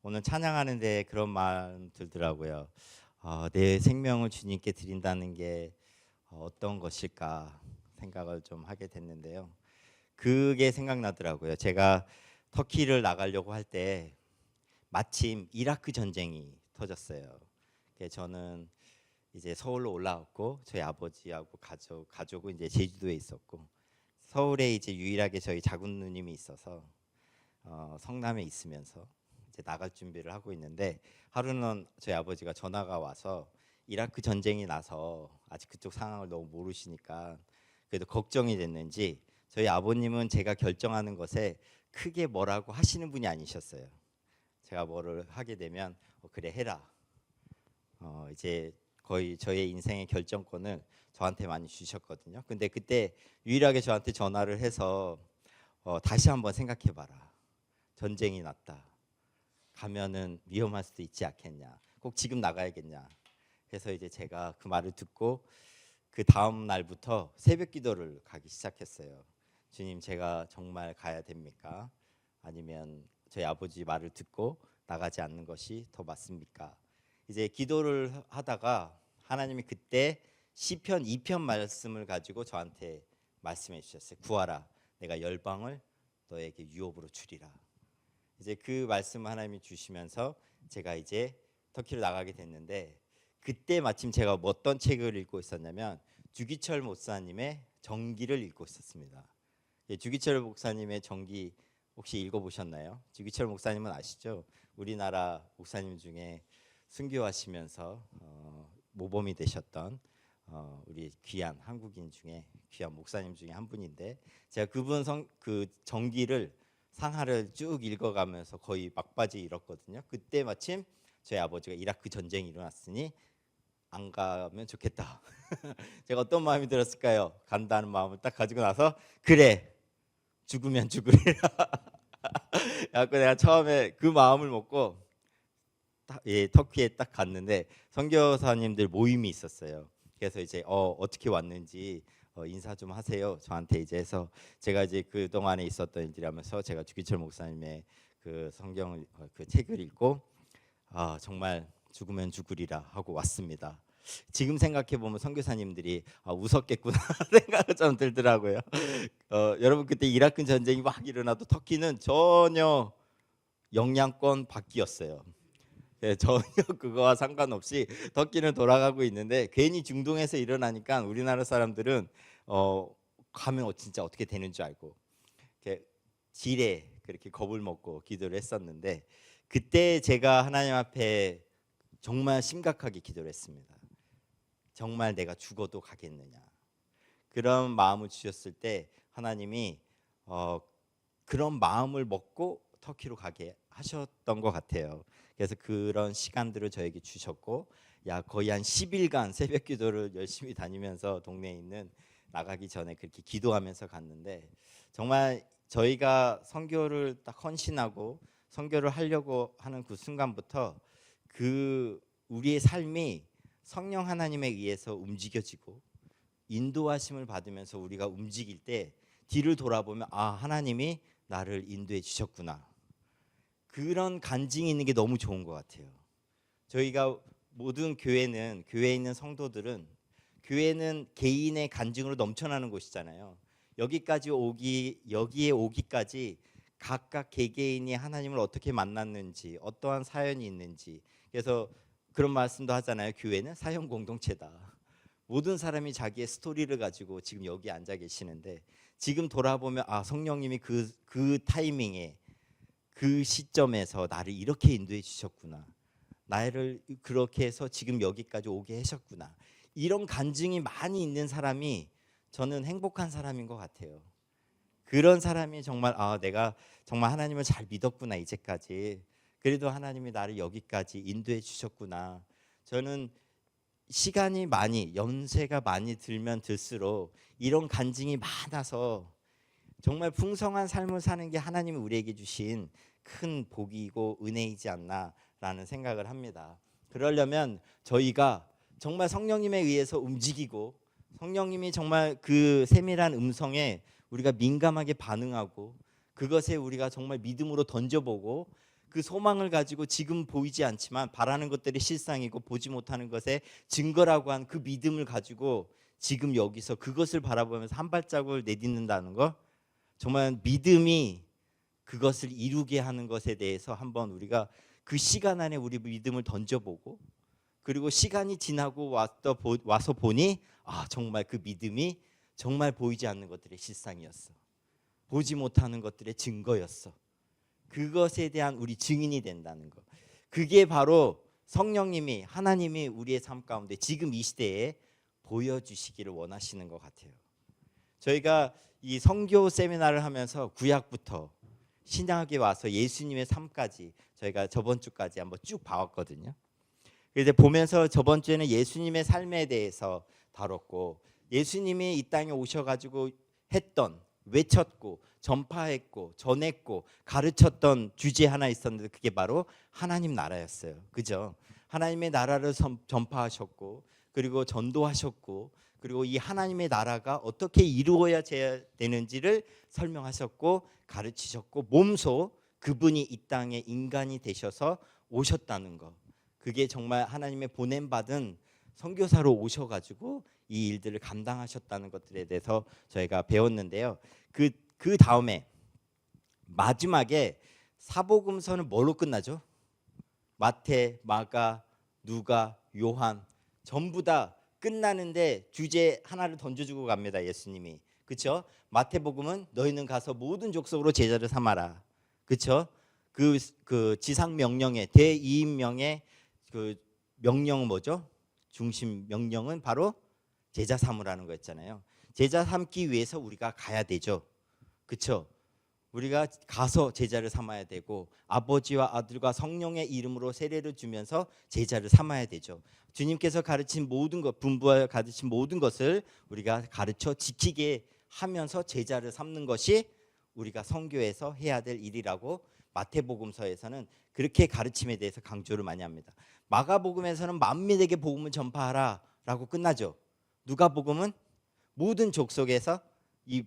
오늘 찬양하는데 그런 마음 들더라고요. 내 생명을 주님께 드린다는 게 어떤 것일까 생각을 좀 하게 됐는데요. 그게 생각나더라고요. 제가 터키를 나가려고 할 때 마침 이라크 전쟁이 터졌어요. 그래서 저는 이제 서울로 올라왔고 저희 아버지하고 가족은 이제 제주도에 있었고 서울에 이제 유일하게 저희 작은 누님이 있어서 성남에 있으면서 이제 나갈 준비를 하고 있는데 하루는 저희 아버지가 전화가 와서 이라크 전쟁이 나서 아직 그쪽 상황을 너무 모르시니까 그래도 걱정이 됐는지 저희 아버님은 제가 결정하는 것에 크게 뭐라고 하시는 분이 아니셨어요. 제가 뭐를 하게 되면 그래 해라. 이제 거의 저의 인생의 결정권을 저한테 많이 주셨거든요. 근데 그때 유일하게 저한테 전화를 해서 다시 한번 생각해봐라. 전쟁이 났다. 가면은 위험할 수도 있지 않겠냐. 꼭 지금 나가야겠냐. 그래서 이제 제가 그 말을 듣고 그 다음 날부터 새벽 기도를 가기 시작했어요. 주님, 제가 정말 가야 됩니까? 아니면 저희 아버지 말을 듣고 나가지 않는 것이 더 맞습니까? 이제 기도를 하다가 하나님이 그때 시편 2편 말씀을 가지고 저한테 말씀해 주셨어요. 구하라. 내가 열방을 너에게 유업으로 주리라. 이제 그 말씀을 하나님이 주시면서 제가 이제 터키로 나가게 됐는데 그때 마침 제가 어떤 책을 읽고 있었냐면 주기철 목사님의 정기를 읽고 있었습니다. 주기철 목사님의 정기 혹시 읽어보셨나요? 주기철 목사님은 아시죠? 우리나라 목사님 중에 순교하시면서 모범이 되셨던 우리 귀한 한국인 중에 귀한 목사님 중에 한 분인데 제가 그 정기를 상하를 쭉 읽어가면서 거의 막바지 읽었거든요. 그때 마침 저희 아버지가 이라크 전쟁이 일어났으니 안 가면 좋겠다. 제가 어떤 마음이 들었을까요? 간다는 마음을 딱 가지고 나서 그래 죽으면 죽으리라. 그래서 내가 처음에 그 마음을 먹고 터키에 딱 갔는데 선교사님들 모임이 있었어요. 그래서 이제 어떻게 왔는지 인사 좀 하세요. 저한테 이제 해서 제가 이제 그 동안에 있었던 일들이 하면서 제가 주기철 목사님의 그 성경 그 책을 읽고 정말 죽으면 죽으리라 하고 왔습니다. 지금 생각해 보면 선교사님들이 웃었겠구나 생각이 좀 들더라고요. 여러분 그때 이라크 전쟁이 막 일어나도 터키는 전혀 영향권 밖이었어요. 전혀 그거와 상관없이 터키는 돌아가고 있는데 괜히 중동에서 일어나니까 우리나라 사람들은 가면 진짜 어떻게 되는 줄 알고 이렇게 지레 그렇게 겁을 먹고 기도를 했었는데 그때 제가 하나님 앞에 정말 심각하게 기도를 했습니다. 정말 내가 죽어도 가겠느냐 그런 마음을 주셨을 때 하나님이 그런 마음을 먹고 터키로 가게 하셨던 것 같아요. 그래서 그런 시간들을 저에게 주셨고 거의 한 10일간 새벽 기도를 열심히 다니면서 동네에 있는 나가기 전에 그렇게 기도하면서 갔는데 정말 저희가 선교를 딱 헌신하고 선교를 하려고 하는 그 순간부터 그 우리의 삶이 성령 하나님에 의해서 움직여지고 인도하심을 받으면서 우리가 움직일 때 뒤를 돌아보면 하나님이 나를 인도해 주셨구나. 그런 간증이 있는 게 너무 좋은 것 같아요. 저희가 모든 교회에 있는 성도들은 교회는 개인의 간증으로 넘쳐나는 곳이잖아요. 여기에 오기까지 각각 개개인이 하나님을 어떻게 만났는지 어떠한 사연이 있는지 그래서 그런 말씀도 하잖아요. 교회는 사형 공동체다. 모든 사람이 자기의 스토리를 가지고 지금 여기 앉아 계시는데 지금 돌아보면 성령님이 그 타이밍에 그 시점에서 나를 이렇게 인도해 주셨구나. 나를 그렇게 해서 지금 여기까지 오게 하셨구나. 이런 간증이 많이 있는 사람이 저는 행복한 사람인 것 같아요. 그런 사람이 정말 내가 정말 하나님을 잘 믿었구나 이제까지. 그래도 하나님이 나를 여기까지 인도해 주셨구나. 저는 시간이 연세가 많이 들면 들수록 이런 간증이 많아서 정말 풍성한 삶을 사는 게 하나님이 우리에게 주신 큰 복이고 은혜이지 않나라는 생각을 합니다. 그러려면 저희가 정말 성령님에 의해서 움직이고 성령님이 정말 그 세밀한 음성에 우리가 민감하게 반응하고 그것에 우리가 정말 믿음으로 던져보고 그 소망을 가지고 지금 보이지 않지만 바라는 것들이 실상이고 보지 못하는 것의 증거라고 한 그 믿음을 가지고 지금 여기서 그것을 바라보면서 한 발자국을 내딛는다는 거, 정말 믿음이 그것을 이루게 하는 것에 대해서 한번 우리가 그 시간 안에 우리 믿음을 던져보고, 그리고 시간이 지나고 와서 보니 정말 그 믿음이 정말 보이지 않는 것들의 실상이었어. 보지 못하는 것들의 증거였어. 그것에 대한 우리 증인이 된다는 것. 그게 바로 성령님이, 하나님이 우리의 삶 가운데 지금 이 시대에 보여주시기를 원하시는 것 같아요. 저희가 이 선교 세미나를 하면서 구약부터 신약에 와서 예수님의 삶까지 저희가 저번 주까지 한번 쭉 봐왔거든요. 그래서 보면서 저번 주에는 예수님의 삶에 대해서 다뤘고, 예수님이 이 땅에 오셔가지고 했던, 외쳤고 전파했고 전했고 가르쳤던 주제 하나 있었는데, 그게 바로 하나님 나라였어요. 그죠? 하나님의 나라를 전파하셨고, 그리고 전도하셨고, 그리고 이 하나님의 나라가 어떻게 이루어야 되는지를 설명하셨고 가르치셨고, 몸소 그분이 이 땅에 인간이 되셔서 오셨다는 것, 그게 정말 하나님의 보냄받은 선교사로 오셔가지고 이 일들을 감당하셨다는 것들에 대해서 저희가 배웠는데요. 그 다음에 마지막에 사복음서는 뭘로 끝나죠? 마태, 마가, 누가, 요한 전부 다 끝나는데 주제 하나를 던져주고 갑니다. 예수님이. 그렇죠? 마태복음은 너희는 가서 모든 족속으로 제자를 삼아라. 그렇죠? 그 지상 명령의 대이인명의 그 명령은 뭐죠? 중심 명령은 바로 제자 삼으라는 거였잖아요. 제자 삼기 위해서 우리가 가야 되죠. 그렇죠? 우리가 가서 제자를 삼아야 되고, 아버지와 아들과 성령의 이름으로 세례를 주면서 제자를 삼아야 되죠. 주님께서 가르친 모든 것, 분부하여 가르친 모든 것을 우리가 가르쳐 지키게 하면서 제자를 삼는 것이 우리가 선교에서 해야 될 일이라고 마태복음서에서는 그렇게 가르침에 대해서 강조를 많이 합니다. 마가복음에서는 만민에게 복음을 전파하라 라고 끝나죠. 누가복음은 모든 족속에서 이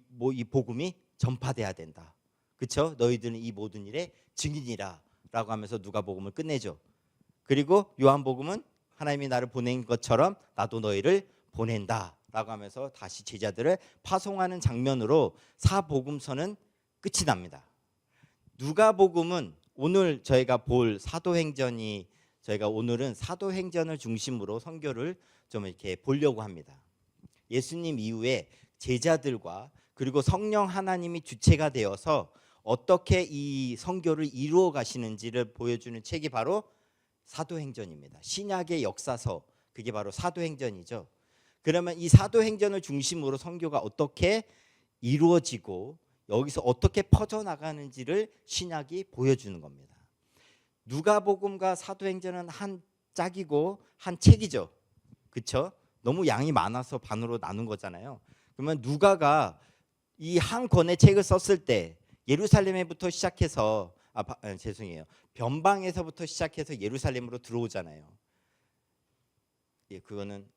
복음이 전파돼야 된다. 그렇죠? 너희들은 이 모든 일의 증인이라 라고 하면서 누가복음을 끝내죠. 그리고 요한복음은 하나님이 나를 보낸 것처럼 나도 너희를 보낸다 라고 하면서 다시 제자들을 파송하는 장면으로 사복음서는 끝이 납니다. 누가복음은 오늘 저희가 볼 사도행전이, 저희가 오늘은 사도행전을 중심으로 선교를 좀 이렇게 보려고 합니다. 예수님 이후에 제자들과 그리고 성령 하나님이 주체가 되어서 어떻게 이 선교를 이루어 가시는지를 보여주는 책이 바로 사도행전입니다. 신약의 역사서, 그게 바로 사도행전이죠. 그러면 이 사도행전을 중심으로 선교가 어떻게 이루어지고 여기서 어떻게 퍼져나가는지를 신약이 보여주는 겁니다. 누가복음과 사도행전은 한 짝이고 한 책이죠. 그렇죠? 너무 양이 많아서 반으로 나눈 거잖아요. 그러면 누가가 이 한 권의 책을 썼을 때 예루살렘에부터 시작해서 죄송해요. 변방에서부터 시작해서 예루살렘으로 들어오잖아요. 예, 그거는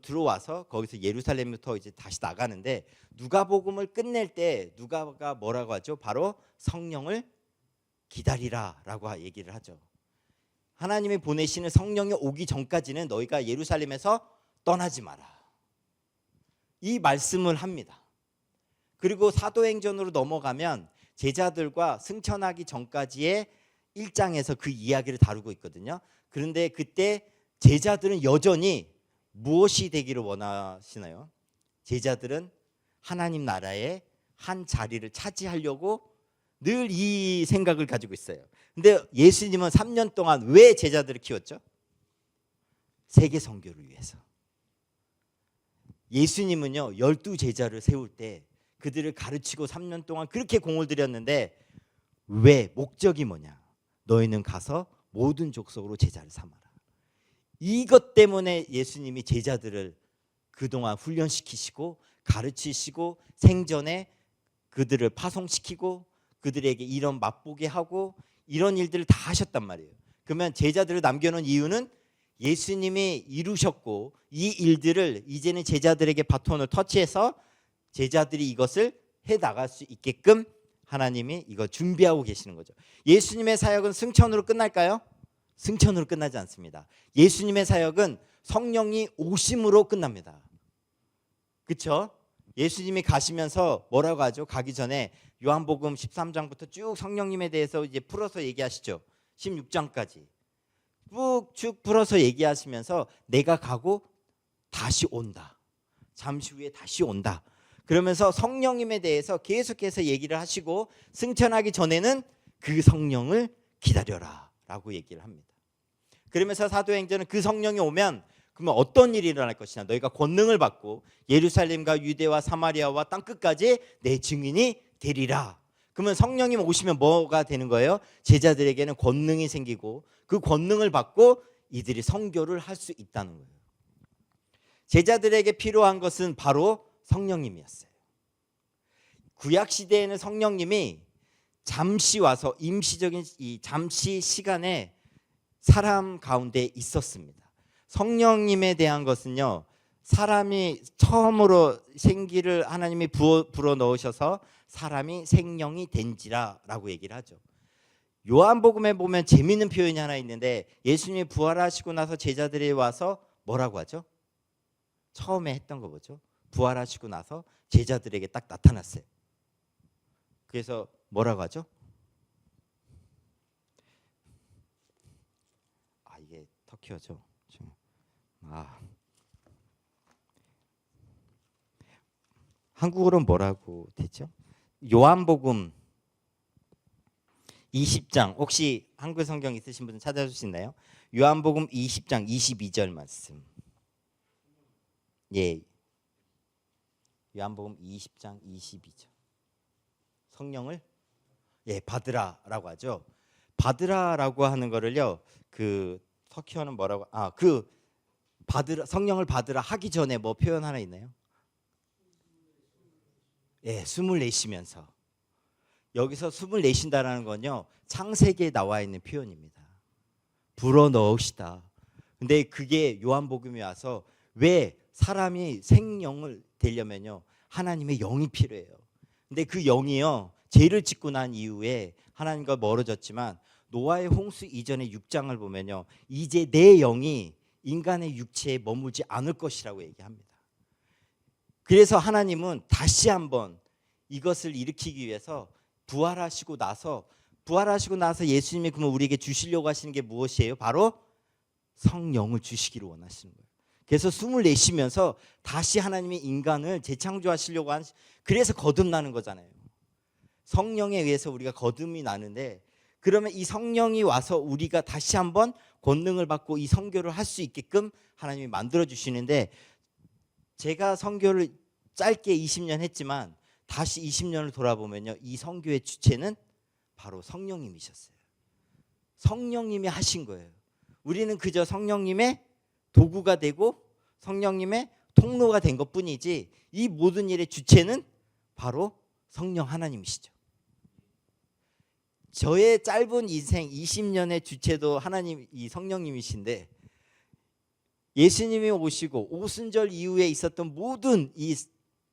들어와서 거기서 예루살렘부터 이제 다시 나가는데, 누가복음을 끝낼 때 누가가 뭐라고 하죠? 바로 성령을 기다리라라고 얘기를 하죠. 하나님이 보내시는 성령이 오기 전까지는 너희가 예루살렘에서 떠나지 마라. 이 말씀을 합니다. 그리고 사도행전으로 넘어가면 제자들과 승천하기 전까지의 1장에서 그 이야기를 다루고 있거든요. 그런데 그때 제자들은 여전히 무엇이 되기를 원하시나요? 제자들은 하나님 나라의 한 자리를 차지하려고 늘 이 생각을 가지고 있어요. 근데 예수님은 3년 동안 왜 제자들을 키웠죠? 세계 선교를 위해서. 예수님은요 12제자를 세울 때 그들을 가르치고 3년 동안 그렇게 공을 들였는데, 왜? 목적이 뭐냐? 너희는 가서 모든 족속으로 제자를 삼아라. 이것 때문에 예수님이 제자들을 그동안 훈련시키시고 가르치시고 생전에 그들을 파송시키고 그들에게 이런 맛보게 하고 이런 일들을 다 하셨단 말이에요. 그러면 제자들을 남겨놓은 이유는 예수님이 이루셨고 이 일들을 이제는 제자들에게 바톤을 터치해서 제자들이 이것을 해나갈 수 있게끔 하나님이 이거 준비하고 계시는 거죠. 예수님의 사역은 승천으로 끝날까요? 승천으로 끝나지 않습니다. 예수님의 사역은 성령이 오심으로 끝납니다. 그렇죠? 예수님이 가시면서 뭐라고 하죠? 가기 전에 요한복음 13장부터 쭉 성령님에 대해서 이제 풀어서 얘기하시죠. 16장까지 쭉 풀어서 얘기하시면서 내가 가고 다시 온다. 잠시 후에 다시 온다. 그러면서 성령님에 대해서 계속해서 얘기를 하시고 승천하기 전에는 그 성령을 기다려라 라고 얘기를 합니다. 그러면서 사도행전은 그 성령이 오면 그러면 어떤 일이 일어날 것이냐. 너희가 권능을 받고 예루살렘과 유대와 사마리아와 땅끝까지 내 증인이 되리라. 그러면 성령님 오시면 뭐가 되는 거예요? 제자들에게는 권능이 생기고 그 권능을 받고 이들이 선교를 할 수 있다는 거예요. 제자들에게 필요한 것은 바로 성령님이었어요. 구약 시대에는 성령님이 잠시 와서 임시적인 이 잠시 시간에 사람 가운데 있었습니다. 성령님에 대한 것은요, 사람이 처음으로 생기를 하나님이 불어 넣으셔서 사람이 생명이 된지라라고 얘기를 하죠. 요한복음에 보면 재미있는 표현이 하나 있는데 예수님이 부활하시고 나서 제자들이 와서 뭐라고 하죠? 처음에 했던 거 뭐죠? 부활하시고 나서 제자들에게 딱 나타났어요. 그래서 뭐라고 하죠? 이게 터키어죠. 한국어로는 뭐라고 되죠? 요한복음 20장 혹시 한글 성경 있으신 분은 찾아줄 수 있나요? 요한복음 20장 22절 말씀. 예. 요한복음 20장 22절. 성령을 받으라라고 하죠. 받으라라고 하는 거를요. 그 터키어는 뭐라고? 성령을 받으라 하기 전에 뭐 표현 하나 있나요? 숨을 내쉬면서. 여기서 숨을 내쉰다라는 건요. 창세기에 나와 있는 표현입니다. 불어 넣으시다. 근데 그게 요한복음에 와서 왜 사람이 생명을 되려면요. 하나님의 영이 필요해요. 근데 그 영이요. 죄를 짓고 난 이후에 하나님과 멀어졌지만 노아의 홍수 이전의 6장을 보면요. 이제 내 영이 인간의 육체에 머물지 않을 것이라고 얘기합니다. 그래서 하나님은 다시 한번 이것을 일으키기 위해서 부활하시고 나서 예수님이 그러면 우리에게 주시려고 하시는 게 무엇이에요? 바로 성령을 주시기를 원하시는 거예요. 그래서 숨을 내쉬면서 다시 하나님이 인간을 재창조하시려고 그래서 거듭나는 거잖아요. 성령에 의해서 우리가 거듭이 나는데 그러면 이 성령이 와서 우리가 다시 한번 권능을 받고 이 선교를 할 수 있게끔 하나님이 만들어 주시는데 제가 선교를 짧게 20년 했지만 다시 20년을 돌아보면요. 이 선교의 주체는 바로 성령님이셨어요. 성령님이 하신 거예요. 우리는 그저 성령님의 도구가 되고 성령님의 통로가 된 것뿐이지 이 모든 일의 주체는 바로 성령 하나님이시죠. 저의 짧은 인생 20년의 주체도 하나님 이 성령님이신데 예수님이 오시고 오순절 이후에 있었던 모든 이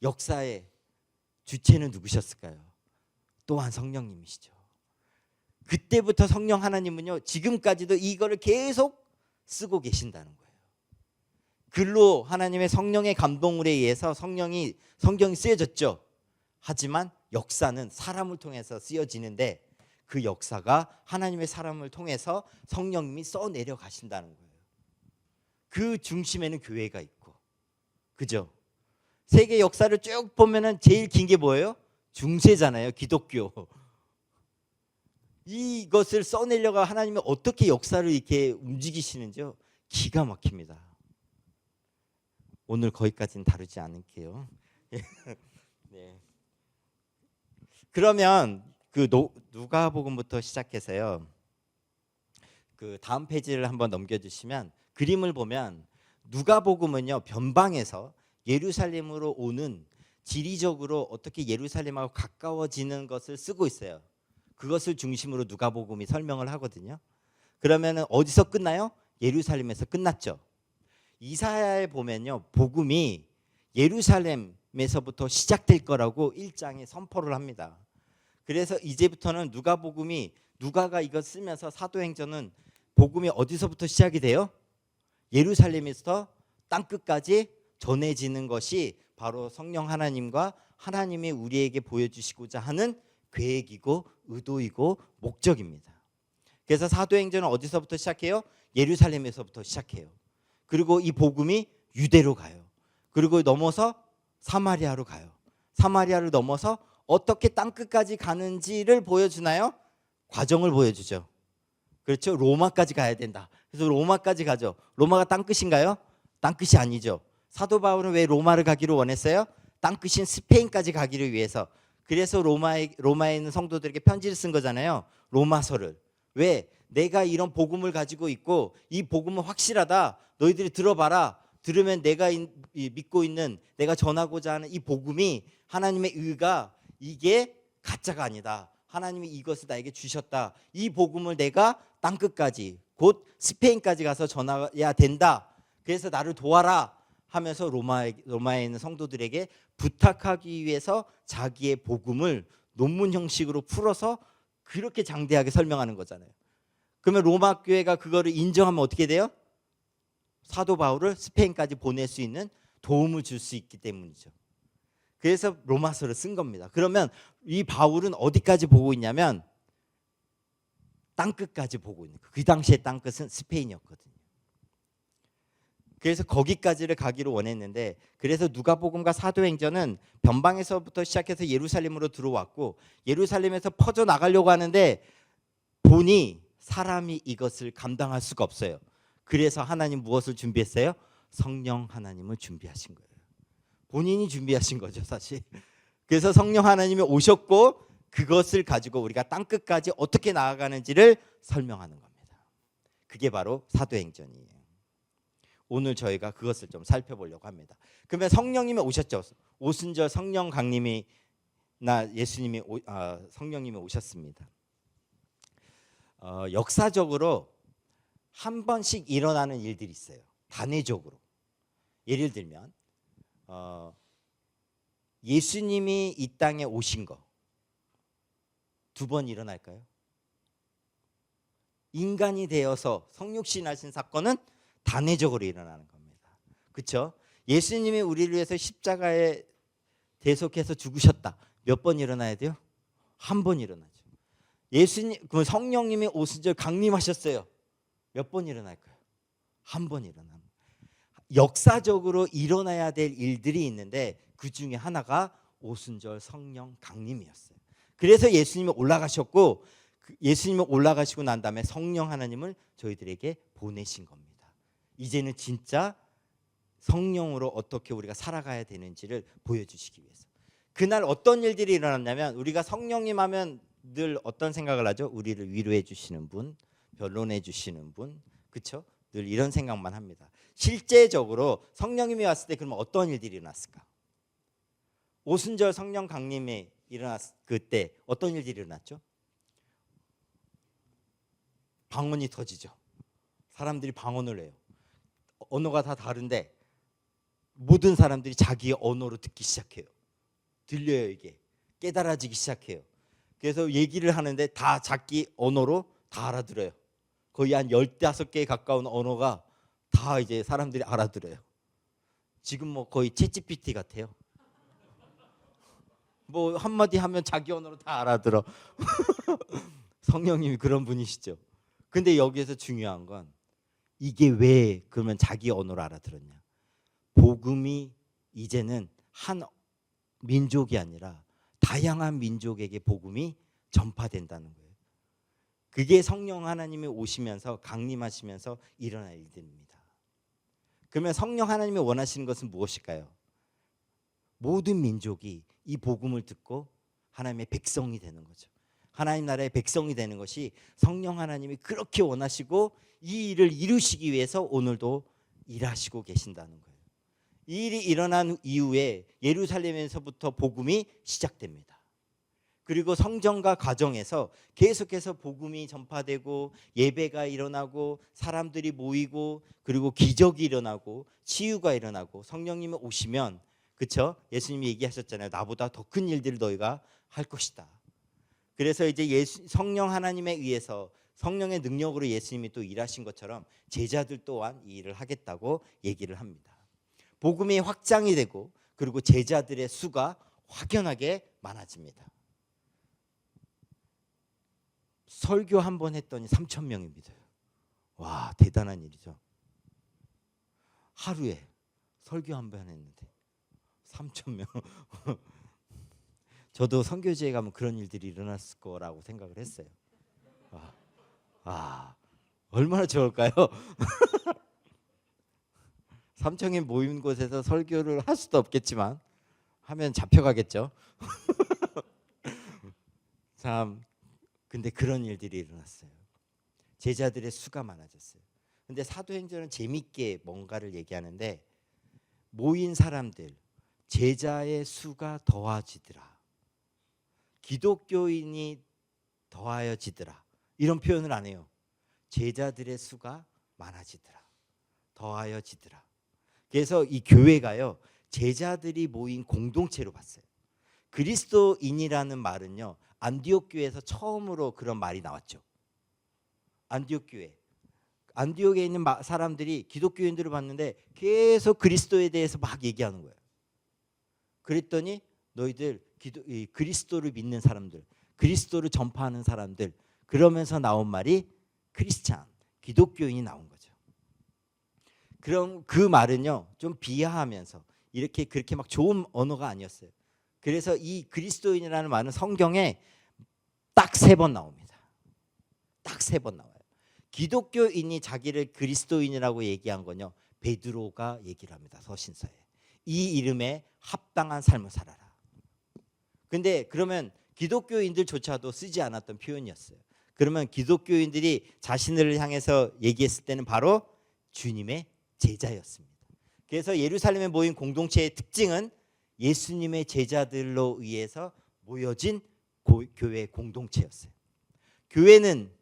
역사의 주체는 누구셨을까요? 또한 성령님이시죠. 그때부터 성령 하나님은요 지금까지도 이거를 계속 쓰고 계신다는 거예요. 글로 하나님의 성령의 감동에 의해서 성경이 쓰여졌죠. 하지만 역사는 사람을 통해서 쓰여지는데 그 역사가 하나님의 사람을 통해서 성령님이 써내려 가신다는 거예요. 그 중심에는 교회가 있고, 그죠? 세계 역사를 쭉 보면은 제일 긴 게 뭐예요? 중세잖아요. 기독교. 이것을 써내려고 하나님이 어떻게 역사를 이렇게 움직이시는지요? 기가 막힙니다. 오늘 거기까지는 다루지 않을게요. 네. 그러면 그 누가복음부터 시작해서요. 그 다음 페이지를 한번 넘겨주시면 그림을 보면 누가복음은요 변방에서 예루살렘으로 오는 지리적으로 어떻게 예루살렘하고 가까워지는 것을 쓰고 있어요. 그것을 중심으로 누가복음이 설명을 하거든요. 그러면 어디서 끝나요? 예루살렘에서 끝났죠. 이사야에 보면요 복음이 예루살렘에서부터 시작될 거라고 1장에 선포를 합니다. 그래서 이제부터는 누가가 이거 쓰면서 사도행전은 복음이 어디서부터 시작이 돼요? 예루살렘에서 땅끝까지 전해지는 것이 바로 성령 하나님과 하나님이 우리에게 보여주시고자 하는 계획이고 의도이고 목적입니다. 그래서 사도행전은 어디서부터 시작해요? 예루살렘에서부터 시작해요. 그리고 이 복음이 유대로 가요. 그리고 넘어서 사마리아로 가요. 사마리아를 넘어서 어떻게 땅끝까지 가는지를 보여주나요? 과정을 보여주죠. 그렇죠? 로마까지 가야 된다. 그래서 로마까지 가죠. 로마가 땅끝인가요? 땅끝이 아니죠. 사도 바울은 왜 로마를 가기로 원했어요? 땅끝인 스페인까지 가기를 위해서. 그래서 로마에 있는 성도들에게 편지를 쓴 거잖아요. 로마서를. 왜? 내가 이런 복음을 가지고 있고 이 복음은 확실하다. 너희들이 들어봐라. 들으면 내가 믿고 있는, 내가 전하고자 하는 이 복음이 하나님의 의가 이게 가짜가 아니다. 하나님이 이것을 나에게 주셨다. 이 복음을 내가 땅끝까지 곧 스페인까지 가서 전해야 된다. 그래서 나를 도와라 하면서 로마에 있는 성도들에게 부탁하기 위해서 자기의 복음을 논문 형식으로 풀어서 그렇게 장대하게 설명하는 거잖아요. 그러면 로마 교회가 그거를 인정하면 어떻게 돼요? 사도 바울을 스페인까지 보낼 수 있는 도움을 줄 수 있기 때문이죠. 그래서 로마서를 쓴 겁니다. 그러면 이 바울은 어디까지 보고 있냐면 땅끝까지 보고 있는 거예요. 그 당시의 땅끝은 스페인이었거든요. 그래서 거기까지를 가기로 원했는데, 그래서 누가복음과 사도행전은 변방에서부터 시작해서 예루살렘으로 들어왔고 예루살렘에서 퍼져 나가려고 하는데 보니 사람이 이것을 감당할 수가 없어요. 그래서 하나님 무엇을 준비했어요? 성령 하나님을 준비하신 거예요. 본인이 준비하신 거죠, 사실. 그래서 성령 하나님이 오셨고 그것을 가지고 우리가 땅끝까지 어떻게 나아가는지를 설명하는 겁니다. 그게 바로 사도행전이에요. 오늘 저희가 그것을 좀 살펴보려고 합니다. 그러면 성령님이 오셨죠. 오순절 성령 강림이 성령님이 오셨습니다. 역사적으로 한 번씩 일어나는 일들이 있어요. 단회적으로. 예를 들면 예수님이 이 땅에 오신 거 두 번 일어날까요? 인간이 되어서 성육신하신 사건은 단회적으로 일어나는 겁니다. 그렇죠? 예수님이 우리를 위해서 십자가에 대속해서 죽으셨다. 몇 번 일어나야 돼요? 한 번 일어나죠. 그 성령님이 오순절 강림하셨어요. 몇 번 일어날까요? 한 번 일어납니다. 역사적으로 일어나야 될 일들이 있는데 그 중에 하나가 오순절 성령 강림이었어요. 그래서 예수님이 올라가셨고 예수님이 올라가시고 난 다음에 성령 하나님을 저희들에게 보내신 겁니다. 이제는 진짜 성령으로 어떻게 우리가 살아가야 되는지를 보여주시기 위해서. 그날 어떤 일들이 일어났냐면 우리가 성령님 하면 늘 어떤 생각을 하죠? 우리를 위로해 주시는 분, 변론해 주시는 분, 그렇죠? 늘 이런 생각만 합니다. 실제적으로 성령님이 왔을 때 그러면 어떤 일들이 일어났을까? 오순절 성령 강림이 일어났을 그때 어떤 일들이 일어났죠? 방언이 터지죠. 사람들이 방언을 해요. 언어가 다 다른데 모든 사람들이 자기의 언어로 듣기 시작해요. 들려요. 이게 깨달아지기 시작해요. 그래서 얘기를 하는데 다 자기 언어로 다 알아들어요. 거의 한 15개에 가까운 언어가 다 이제 사람들이 알아들어요. 지금 뭐 거의 챗GPT 같아요. 뭐 한마디 하면 자기 언어로 다 알아들어. 성령님이 그런 분이시죠. 근데 여기에서 중요한 건 이게 왜 그러면 자기 언어로 알아들었냐? 복음이 이제는 한 민족이 아니라 다양한 민족에게 복음이 전파된다는 거예요. 그게 성령 하나님이 오시면서 강림하시면서 일어날 일들입니다. 그러면 성령 하나님이 원하시는 것은 무엇일까요? 모든 민족이 이 복음을 듣고 하나님의 백성이 되는 거죠. 하나님 나라의 백성이 되는 것이 성령 하나님이 그렇게 원하시고 이 일을 이루시기 위해서 오늘도 일하시고 계신다는 거예요. 이 일이 일어난 이후에 예루살렘에서부터 복음이 시작됩니다. 그리고 성전과 가정에서 계속해서 복음이 전파되고 예배가 일어나고 사람들이 모이고 그리고 기적이 일어나고 치유가 일어나고 성령님이 오시면, 그렇죠? 예수님이 얘기하셨잖아요. 나보다 더 큰 일들을 너희가 할 것이다. 그래서 이제 성령 하나님에 의해서 성령의 능력으로 예수님이 또 일하신 것처럼 제자들 또한 이 일을 하겠다고 얘기를 합니다. 복음이 확장이 되고 그리고 제자들의 수가 확연하게 많아집니다. 설교 한 번 했더니 3,000명이 믿어요. 와, 대단한 일이죠. 하루에 설교 한 번 했는데 3,000명. 저도 선교지에 가면 그런 일들이 일어났을 거라고 생각을 했어요. 얼마나 좋을까요? 3,000명 모인 곳에서 설교를 할 수도 없겠지만 하면 잡혀가겠죠. 참, 근데 그런 일들이 일어났어요. 제자들의 수가 많아졌어요. 근데 사도행전은 재밌게 뭔가를 얘기하는데 모인 사람들, 제자의 수가 더하지더라. 기독교인이 더하여지더라. 이런 표현을 안 해요. 제자들의 수가 많아지더라. 더하여지더라. 그래서 이 교회가요, 제자들이 모인 공동체로 봤어요. 그리스도인이라는 말은요, 안디옥 교회에서 처음으로 그런 말이 나왔죠. 안디옥 교회. 안디옥에 있는 사람들이 기독교인들을 봤는데 계속 그리스도에 대해서 막 얘기하는 거예요. 그랬더니 너희들 그리스도를 믿는 사람들, 그리스도를 전파하는 사람들, 그러면서 나온 말이 크리스찬, 기독교인이 나온 거죠. 그럼 그 말은요, 좀 비하하면서 이렇게 그렇게 막 좋은 언어가 아니었어요. 그래서 이 그리스도인이라는 말은 성경에 딱 3번 나옵니다. 딱 3번 나와요. 기독교인이 자기를 그리스도인이라고 얘기한 건요, 베드로가 얘기를 합니다. 서신서에. 이 이름에 합당한 삶을 살아라. 근데 그러면 기독교인들조차도 쓰지 않았던 표현이었어요. 그러면 기독교인들이 자신을 향해서 얘기했을 때는 바로 주님의 제자였습니다. 그래서 예루살렘에 모인 공동체의 특징은 예수님의 제자들로 의해서 모여진 교회 공동체였어요. 교회는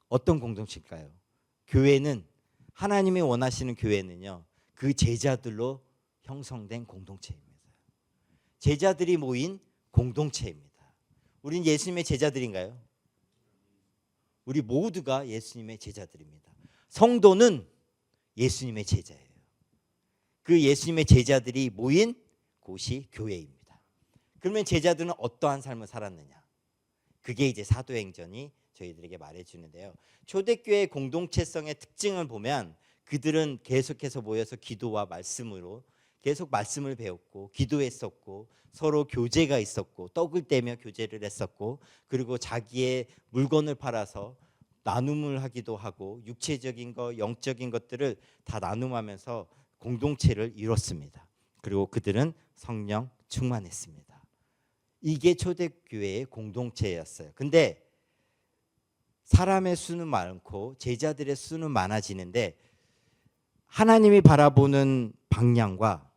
어떤 공동체일까요? 교회는 하나님이 원하시는 교회는요, 그 제자들로 형성된 공동체입니다. 제자들이 모인 공동체입니다. 우린 예수님의 제자들인가요? 우리 모두가 예수님의 제자들입니다. 성도는 예수님의 제자예요. 그 예수님의 제자들이 모인 곳이 교회입니다. 그러면 제자들은 어떠한 삶을 살았느냐? 그게 이제 사도행전이 저희들에게 말해주는데요. 초대교회 공동체성의 특징을 보면 그들은 계속해서 모여서 기도와 말씀으로 계속 말씀을 배웠고 기도했었고 서로 교제가 있었고 떡을 떼며 교제를 했었고 그리고 자기의 물건을 팔아서 나눔을 하기도 하고 육체적인 것, 영적인 것들을 다 나눔하면서 공동체를 이뤘습니다. 그리고 그들은 성령 충만했습니다. 이게 초대교회의 공동체였어요. 근데 사람의 수는 많고 제자들의 수는 많아지는데 하나님이 바라보는 방향과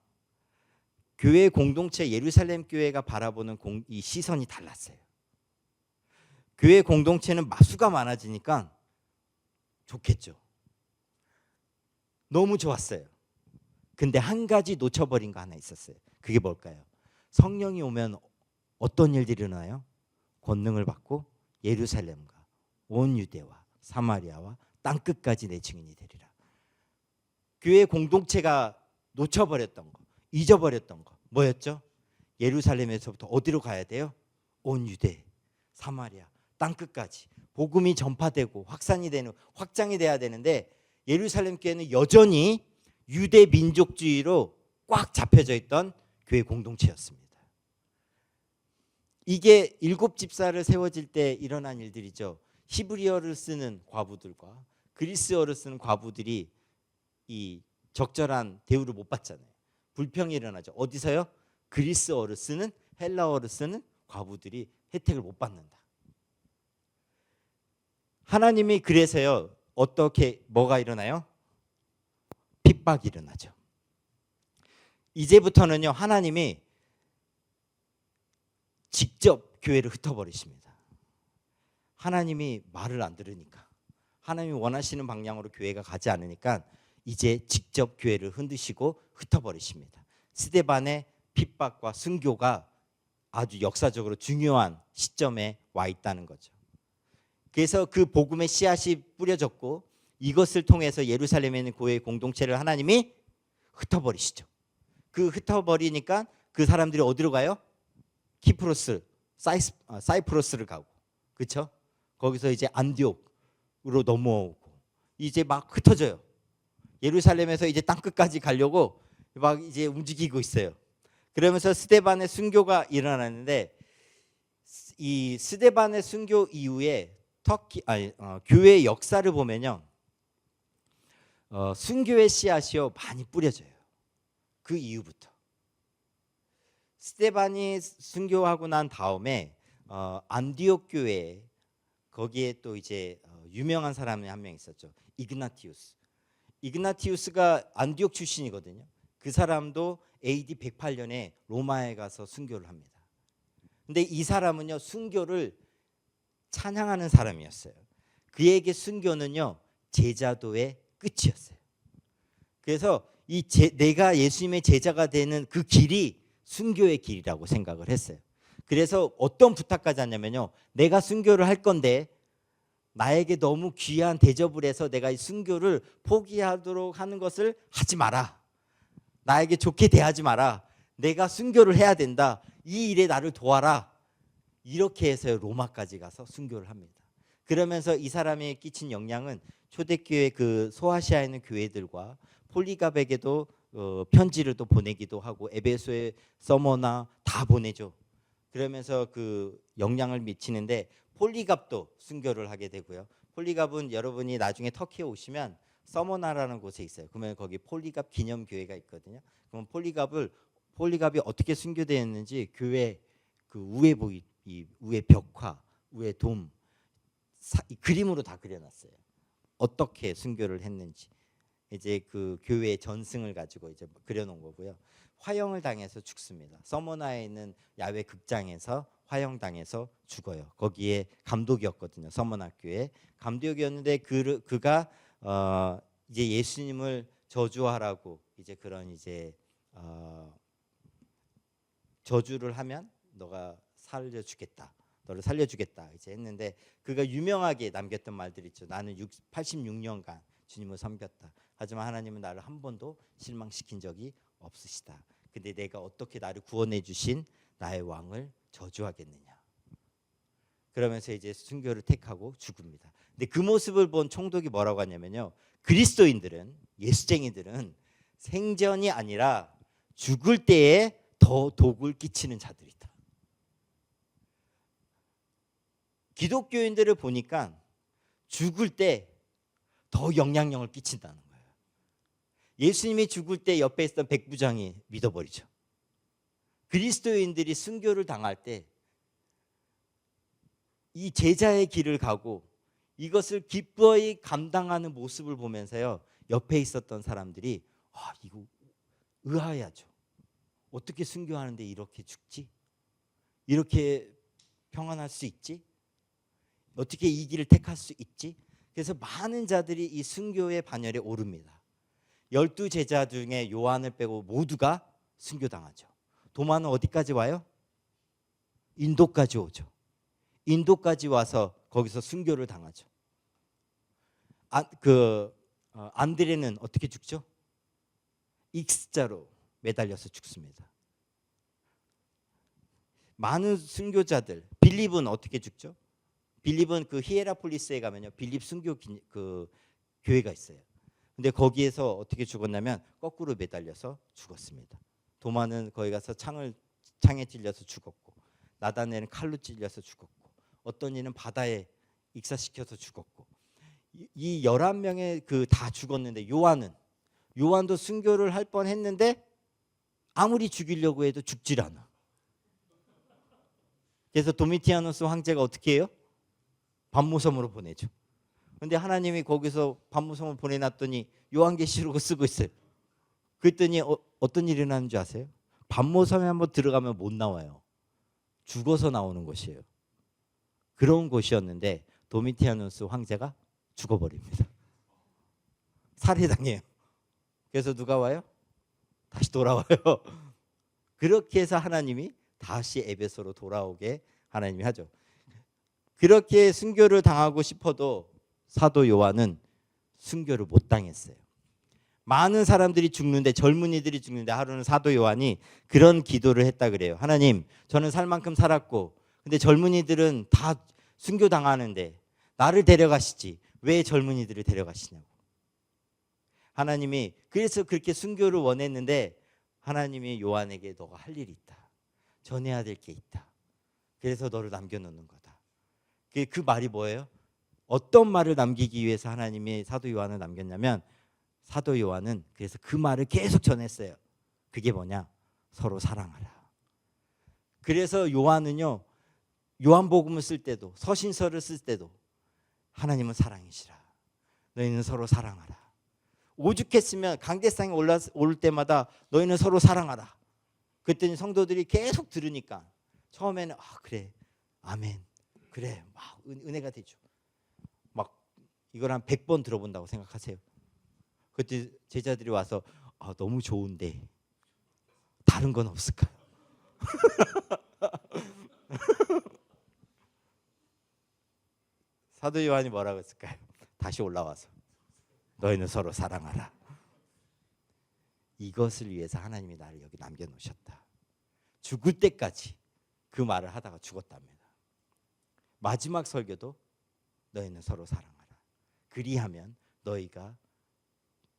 교회 공동체 예루살렘 교회가 바라보는 이 시선이 달랐어요. 교회 공동체는 수가 많아지니까 좋겠죠. 너무 좋았어요. 근데 한 가지 놓쳐버린 거 하나 있었어요. 그게 뭘까요? 성령이 오면 어떤 일들이 일어나요? 권능을 받고 예루살렘과 온 유대와 사마리아와 땅끝까지 내 증인이 되리라. 교회 공동체가 놓쳐버렸던 거, 잊어버렸던 거 뭐였죠? 예루살렘에서부터 어디로 가야 돼요? 온 유대, 사마리아, 땅끝까지 복음이 전파되고 확산이 되는, 확장이 돼야 되는데 예루살렘 교회는 여전히 유대 민족주의로 꽉 잡혀져 있던 교회 공동체였습니다. 이게 7집사를 세워질 때 일어난 일들이죠. 히브리어를 쓰는 과부들과 그리스어를 쓰는 과부들이 이 적절한 대우를 못 받잖아요. 불평이 일어나죠. 어디서요? 그리스어를 쓰는, 헬라어를 쓰는 과부들이 혜택을 못 받는다. 하나님이 그래서요, 어떻게 뭐가 일어나요? 핍박이 일어나죠. 이제부터는요, 하나님이 직접 교회를 흩어버리십니다. 하나님이 말을 안 들으니까, 하나님이 원하시는 방향으로 교회가 가지 않으니까 이제 직접 교회를 흔드시고 흩어버리십니다. 스데반의 핍박과 순교가 아주 역사적으로 중요한 시점에 와 있다는 거죠. 그래서 그 복음의 씨앗이 뿌려졌고 이것을 통해서 예루살렘에 있는 교회 공동체를 하나님이 흩어버리시죠. 그 흩어버리니까 그 사람들이 어디로 가요? 키프로스, 사이프러스를 가고, 그렇죠? 거기서 이제 안디옥으로 넘어오고 이제 막 흩어져요. 예루살렘에서 이제 땅끝까지 가려고 막 이제 움직이고 있어요. 그러면서 스데반의 순교가 일어나는데 이 스데반의 순교 이후에 교회의 역사를 보면요, 순교의 씨앗이요 많이 뿌려져요. 그 이후부터 스데반이 순교하고 난 다음에 안디옥 교회 거기에 또 이제 유명한 사람이 한 명 있었죠. 이그나티우스가 안디옥 출신이거든요. 그 사람도 AD 108년에 로마에 가서 순교를 합니다. 근데 이 사람은요 순교를 찬양하는 사람이었어요. 그에게 순교는요 제자도의 끝이었어요. 그래서 내가 예수님의 제자가 되는 그 길이 순교의 길이라고 생각을 했어요. 그래서 어떤 부탁까지 하냐면요, 내가 순교를 할 건데 나에게 너무 귀한 대접을 해서 내가 이 순교를 포기하도록 하는 것을 하지 마라. 나에게 좋게 대하지 마라. 내가 순교를 해야 된다. 이 일에 나를 도와라. 이렇게 해서 로마까지 가서 순교를 합니다. 그러면서 이 사람이 끼친 영향은 초대교회 그 소아시아에 있는 교회들과 폴리갑에게도 편지를 또 보내기도 하고 에베소에 서머나 다 보내죠. 그러면서 그 영향을 미치는데 폴리갑도 순교를 하게 되고요. 폴리갑은 여러분이 나중에 터키에 오시면 서머나라는 곳에 있어요. 그러면 거기 폴리갑 기념교회가 있거든요. 그럼 폴리갑이 어떻게 순교되었는지 교회 그 우회 벽화, 우회 돔 그림으로 다 그려놨어요. 어떻게 순교를 했는지 이제 그 교회의 전승을 가지고 이제 그려놓은 거고요. 화형을 당해서 죽습니다. 서머나에 있는 야외 극장에서 화형당해서 죽어요. 거기에 감독이었거든요. 서머나교회 감독이었는데 그가 이제 예수님을 저주하라고 이제 그런 이제 저주를 하면 너가 살려주겠다. 너를 살려주겠다 이제 했는데 그가 유명하게 남겼던 말들이 있죠. 나는 86년간 주님을 섬겼다. 하지만 하나님은 나를 한 번도 실망시킨 적이 없으시다. 근데 내가 어떻게 나를 구원해 주신 나의 왕을 저주하겠느냐. 그러면서 이제 순교를 택하고 죽습니다. 근데 그 모습을 본 총독이 뭐라고 하냐면요, 그리스도인들은, 예수쟁이들은 생전이 아니라 죽을 때에 더 독을 끼치는 자들이다. 기독교인들을 보니까 죽을 때 더 영향력을 끼친다는 거예요. 예수님이 죽을 때 옆에 있던 백부장이 믿어버리죠. 그리스도인들이 순교를 당할 때 이 제자의 길을 가고 이것을 기꺼이 감당하는 모습을 보면서요, 옆에 있었던 사람들이 이거 의아해하죠. 어떻게 순교하는데 이렇게 죽지? 이렇게 평안할 수 있지? 어떻게 이 길을 택할 수 있지? 그래서 많은 자들이 이 순교의 반열에 오릅니다. 12 제자 중에 요한을 빼고 모두가 순교당하죠. 도마는 어디까지 와요? 인도까지 오죠. 인도까지 와서 거기서 순교를 당하죠. 안드레는 어떻게 죽죠? 익스자로 매달려서 죽습니다. 많은 순교자들, 빌립은 어떻게 죽죠? 빌립은 그 히에라폴리스에 가면요, 빌립 순교 그 교회가 있어요. 근데 거기에서 어떻게 죽었냐면 거꾸로 매달려서 죽었습니다. 도마는 거기 가서 창에 찔려서 죽었고, 나다네는 칼로 찔려서 죽었고, 어떤 이는 바다에 익사시켜서 죽었고, 이 11명의 그 다 죽었는데 요한도 순교를 할 뻔했는데 아무리 죽이려고 해도 죽질 않아. 그래서 도미티아누스 황제가 어떻게 해요? 반모섬으로 보내죠. 근데 하나님이 거기서 반모섬을 보내놨더니 요한계시록을 쓰고 있어요. 그랬더니 어떤 일이 일어나는 줄 아세요? 반모섬에 한번 들어가면 못 나와요. 죽어서 나오는 곳이에요. 그런 곳이었는데 도미티아누스 황제가 죽어버립니다. 살해당해요. 그래서 누가 와요? 다시 돌아와요. 그렇게 해서 하나님이 다시 에베소로 돌아오게 하나님이 하죠. 그렇게 순교를 당하고 싶어도 사도 요한은 순교를 못 당했어요. 많은 사람들이 죽는데, 젊은이들이 죽는데 하루는 사도 요한이 그런 기도를 했다 그래요. 하나님, 저는 살 만큼 살았고 근데 젊은이들은 다 순교 당하는데 나를 데려가시지 왜 젊은이들을 데려가시냐고. 하나님이 그래서 그렇게 순교를 원했는데 하나님이 요한에게 너가 할 일이 있다. 전해야 될 게 있다. 그래서 너를 남겨놓는 거다. 그 말이 뭐예요? 어떤 말을 남기기 위해서 하나님이 사도 요한을 남겼냐면, 사도 요한은 그래서 그 말을 계속 전했어요. 그게 뭐냐? 서로 사랑하라. 그래서 요한은요, 요한복음을 쓸 때도, 서신서를 쓸 때도 하나님은 사랑이시라. 너희는 서로 사랑하라. 오죽했으면 강대상에 올 때마다 너희는 서로 사랑하라. 그랬더니 성도들이 계속 들으니까 처음에는 그래, 아멘, 그래, 막 은혜가 되죠. 막 이걸 한 100번 들어본다고 생각하세요. 그때 제자들이 와서 너무 좋은데 다른 건 없을까요? 사도 요한이 뭐라고 했을까요? 다시 올라와서 너희는 서로 사랑하라. 이것을 위해서 하나님이 나를 여기 남겨놓으셨다. 죽을 때까지 그 말을 하다가 죽었답니다. 마지막 설교도 너희는 서로 사랑하라. 그리하면 너희가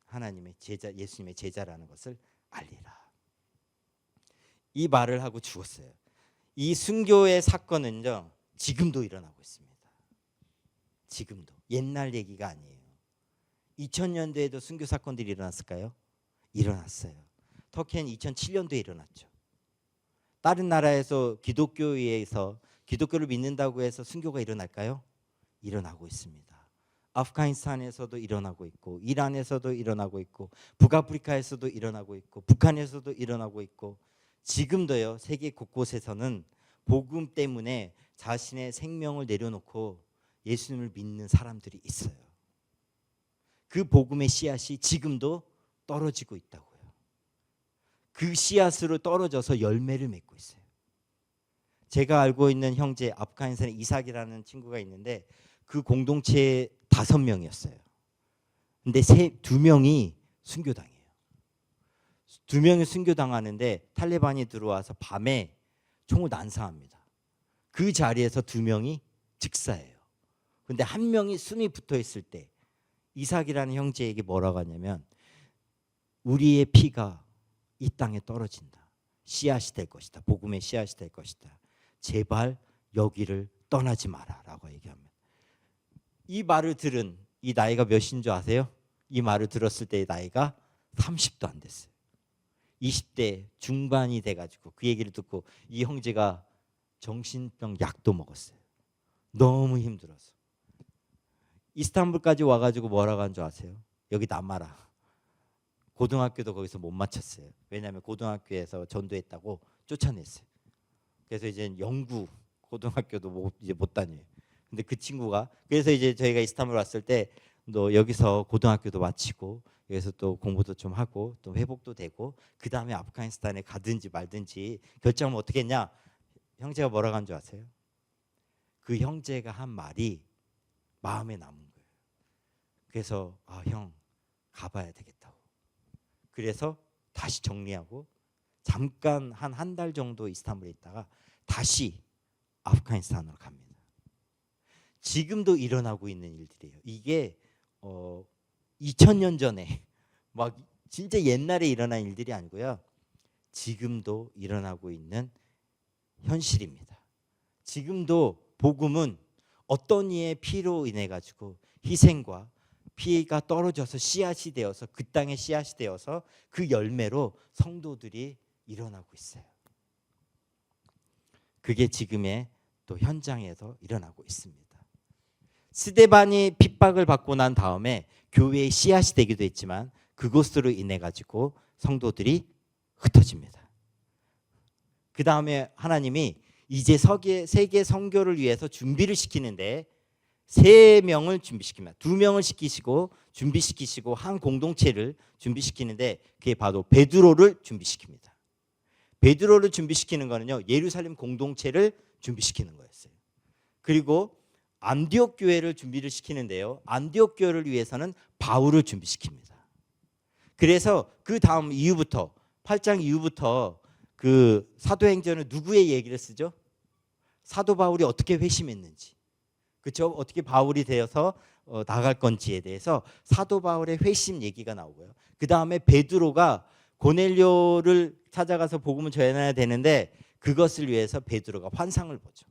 하나님의 제자, 예수님의 제자라는 것을 알리라. 이 말을 하고 죽었어요. 이 순교의 사건은요, 지금도 일어나고 있습니다. 지금도. 옛날 얘기가 아니에요. 2000년대에도 순교 사건들이 일어났을까요? 일어났어요. 터키는 2007년도에 일어났죠. 다른 나라에서 기독교에서 기독교를 믿는다고 해서 순교가 일어날까요? 일어나고 있습니다. 아프가니스탄에서도 일어나고 있고, 이란에서도 일어나고 있고, 북아프리카에서도 일어나고 있고, 북한에서도 일어나고 있고, 지금도요, 세계 곳곳에서는 복음 때문에 자신의 생명을 내려놓고 예수님을 믿는 사람들이 있어요. 그 복음의 씨앗이 지금도 떨어지고 있다고요. 그 씨앗으로 떨어져서 열매를 맺고 있어요. 제가 알고 있는 형제, 아프가니스탄에 이삭이라는 친구가 있는데 그 공동체에 5명이었어요. 근데 2명이 순교당해요. 2명이 순교당하는데 탈레반이 들어와서 밤에 총을 난사합니다. 그 자리에서 2명이 즉사해요. 근데 1명이 숨이 붙어 있을 때 이삭이라는 형제에게 뭐라고 하냐면, 우리의 피가 이 땅에 떨어진다. 씨앗이 될 것이다. 복음의 씨앗이 될 것이다. 제발 여기를 떠나지 마라 라고 얘기합니다. 이 말을 들은 이 나이가 몇인 줄 아세요? 이 말을 들었을 때의 나이가 30도 안 됐어요. 20대 중반이 돼가지고 그 얘기를 듣고 이 형제가 정신병 약도 먹었어요. 너무 힘들어서. 이스탄불까지 와가지고 뭐라고 한 줄 아세요? 여기 남아라. 고등학교도 거기서 못 마쳤어요. 왜냐하면 고등학교에서 전도했다고 쫓아냈어요. 그래서 이제 영구 고등학교도 이제 못 다녀요. 근데 그 친구가, 그래서 이제 저희가 이스탄불 왔을 때 너 여기서 고등학교도 마치고 여기서 또 공부도 좀 하고 또 회복도 되고 그 다음에 아프가니스탄에 가든지 말든지 결정하면 어떻게 했냐? 형제가 뭐라고 한 줄 아세요? 그 형제가 한 말이 마음에 남은 거예요. 그래서 형 가봐야 되겠다고. 그래서 다시 정리하고 잠깐 한 달 정도 이스탄불에 있다가 다시 아프가니스탄으로 갑니다. 지금도 일어나고 있는 일들이에요. 이게 2000년 전에 막 진짜 옛날에 일어난 일들이 아니고요. 지금도 일어나고 있는 현실입니다. 지금도 복음은 어떤 이의 피로 인해 가지고 희생과 피가 떨어져서 씨앗이 되어서 그 땅에 씨앗이 되어서 그 열매로 성도들이 일어나고 있어요. 그게 지금의 또 현장에서 일어나고 있습니다. 스데반이 핍박을 받고 난 다음에 교회의 씨앗이 되기도 했지만 그것으로 인해 가지고 성도들이 흩어집니다. 그 다음에 하나님이 이제 세계 선교를 위해서 준비를 시키는데 3명을 준비시킵니다. 2명을 시키시고 준비시키시고 한 공동체를 준비시키는데 그게 바로 베드로를 준비시킵니다. 베드로를 준비시키는 거는요, 예루살렘 공동체를 준비시키는 거였어요. 그리고 안디옥 교회를 준비를 시키는데요, 안디옥 교회를 위해서는 바울을 준비시킵니다. 그래서 그 다음 이후부터 8장 이후부터 그 사도행전은 누구의 얘기를 쓰죠? 사도 바울이 어떻게 회심했는지, 그렇죠? 어떻게 바울이 되어서 나갈 건지에 대해서 사도 바울의 회심 얘기가 나오고요. 그 다음에 베드로가 고넬료를 찾아가서 복음을 전해야 되는데 그것을 위해서 베드로가 환상을 보죠.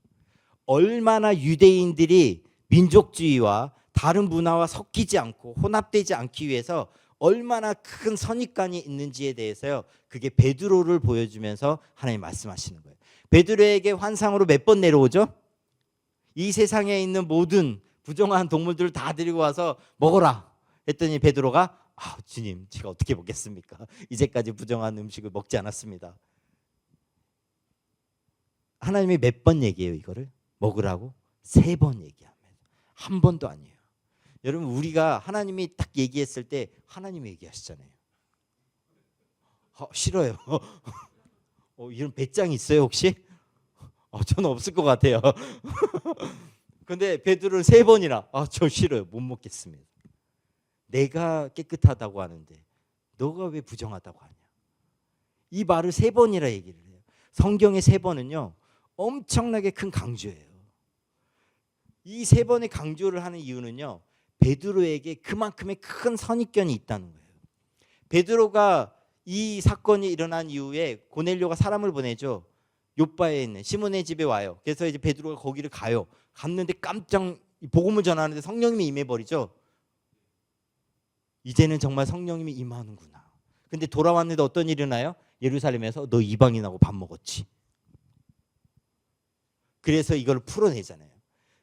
얼마나 유대인들이 민족주의와 다른 문화와 섞이지 않고 혼합되지 않기 위해서 얼마나 큰 선입관이 있는지에 대해서요, 그게 베드로를 보여주면서 하나님 말씀하시는 거예요. 베드로에게 환상으로 몇 번 내려오죠? 이 세상에 있는 모든 부정한 동물들을 다 데리고 와서 먹어라 했더니 베드로가 주님, 제가 어떻게 먹겠습니까? 이제까지 부정한 음식을 먹지 않았습니다. 하나님이 몇 번 얘기해요 이거를? 먹으라고? 3번 얘기합니다. 한 번도 아니에요. 여러분, 우리가 하나님이 딱 얘기했을 때 하나님이 얘기하시잖아요. 싫어요. 이런 배짱이 있어요 혹시? 저는 없을 것 같아요. 근데 베드로는 3번이나 저 싫어요, 못 먹겠습니다. 내가 깨끗하다고 하는데 너가 왜 부정하다고 하냐. 이 말을 3번이라 얘기를 해요. 성경의 3번은요 엄청나게 큰 강조예요. 이 3번의 강조를 하는 이유는요, 베드로에게 그만큼의 큰 선입견이 있다는 거예요. 베드로가 이 사건이 일어난 이후에 고넬료가 사람을 보내죠. 요바에 있는 시몬의 집에 와요. 그래서 이제 베드로가 거기를 가요. 갔는데 깜짝 복음을 전하는데 성령님이 임해버리죠. 이제는 정말 성령님이 임하는구나. 근데 돌아왔는데 어떤 일이 일어나요? 예루살렘에서 너 이방인하고 밥 먹었지. 그래서 이걸 풀어내잖아요.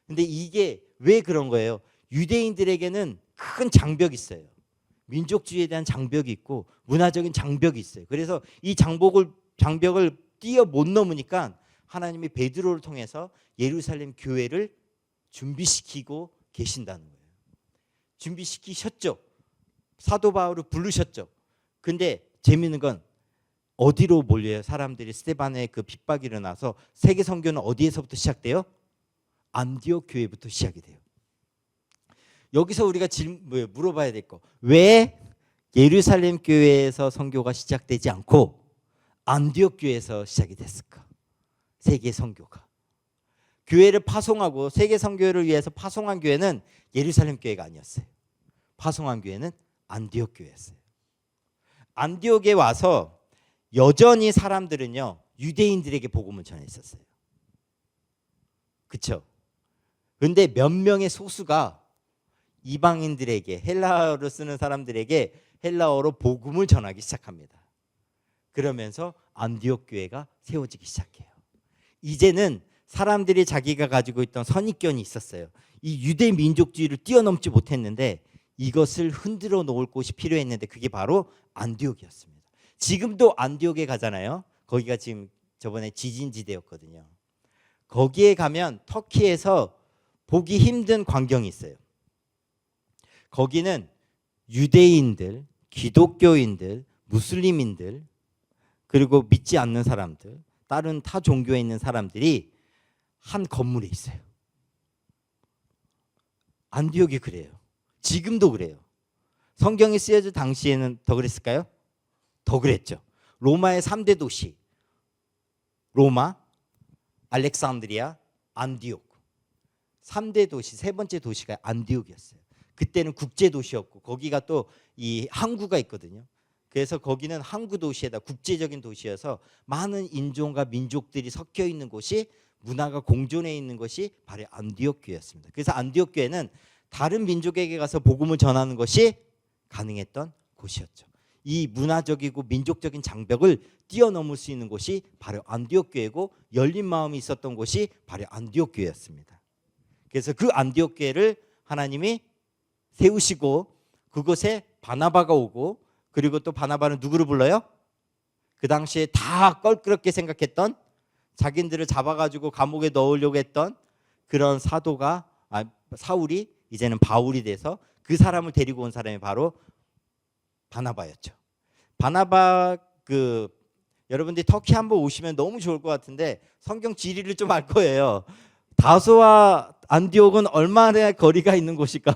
근데 이게 왜 그런 거예요? 유대인들에게는 큰 장벽이 있어요. 민족주의에 대한 장벽이 있고 문화적인 장벽이 있어요. 그래서 이 장벽을 뛰어 못 넘으니까 하나님이 베드로를 통해서 예루살렘 교회를 준비시키고 계신다는 거예요. 준비시키셨죠. 사도 바울을 부르셨죠. 근데 재미있는 건 어디로 몰려요? 사람들이 스데반의 그 핍박이 일어나서 세계 선교는 어디에서부터 시작돼요? 안디옥 교회부터 시작이 돼요. 여기서 우리가 물어봐야 될 거, 왜 예루살렘 교회에서 선교가 시작되지 않고 안디옥 교회에서 시작이 됐을까? 세계 선교가. 교회를 파송하고 세계 선교를 위해서 파송한 교회는 예루살렘 교회가 아니었어요. 파송한 교회는 안디옥 교회였어요. 안디옥에 와서 여전히 사람들은요 유대인들에게 복음을 전했었어요. 그렇죠? 그런데 몇 명의 소수가 이방인들에게, 헬라어로 쓰는 사람들에게 헬라어로 복음을 전하기 시작합니다. 그러면서 안디옥 교회가 세워지기 시작해요. 이제는 사람들이 자기가 가지고 있던 선입견이 있었어요. 이 유대 민족주의를 뛰어넘지 못했는데 이것을 흔들어 놓을 곳이 필요했는데 그게 바로 안디옥이었습니다. 지금도 안디옥에 가잖아요. 거기가 지금 저번에 지진지대였거든요. 거기에 가면 터키에서 보기 힘든 광경이 있어요. 거기는 유대인들, 기독교인들, 무슬림인들, 그리고 믿지 않는 사람들, 다른 타 종교에 있는 사람들이 한 건물에 있어요. 안디옥이 그래요. 지금도 그래요. 성경이 쓰여질 당시에는 더 그랬을까요? 더 그랬죠. 로마의 3대 도시, 로마, 알렉산드리아, 안디옥. 3대 도시, 3번째 도시가 안디옥이었어요. 그때는 국제 도시였고 거기가 또 이 항구가 있거든요. 그래서 거기는 항구 도시에다 국제적인 도시여서 많은 인종과 민족들이 섞여 있는 곳이, 문화가 공존해 있는 것이 바로 안디옥 교회였습니다. 그래서 안디옥 교회는 다른 민족에게 가서 복음을 전하는 것이 가능했던 곳이었죠. 이 문화적이고 민족적인 장벽을 뛰어넘을 수 있는 곳이 바로 안디옥 교회고 열린 마음이 있었던 곳이 바로 안디옥 교회였습니다. 그래서 그 안디옥 교회를 하나님이 세우시고 그곳에 바나바가 오고, 그리고 또 바나바는 누구를 불러요? 그 당시에 다 껄끄럽게 생각했던, 자기들을 잡아가지고 감옥에 넣으려고 했던 그런 사울이 이제는 바울이 돼서 그 사람을 데리고 온 사람이 바로 바나바였죠. 바나바 여러분들이 터키 한번 오시면 너무 좋을 것 같은데 성경 지리를 좀 알 거예요. 다소와 안디옥은 얼마나 거리가 있는 곳일까?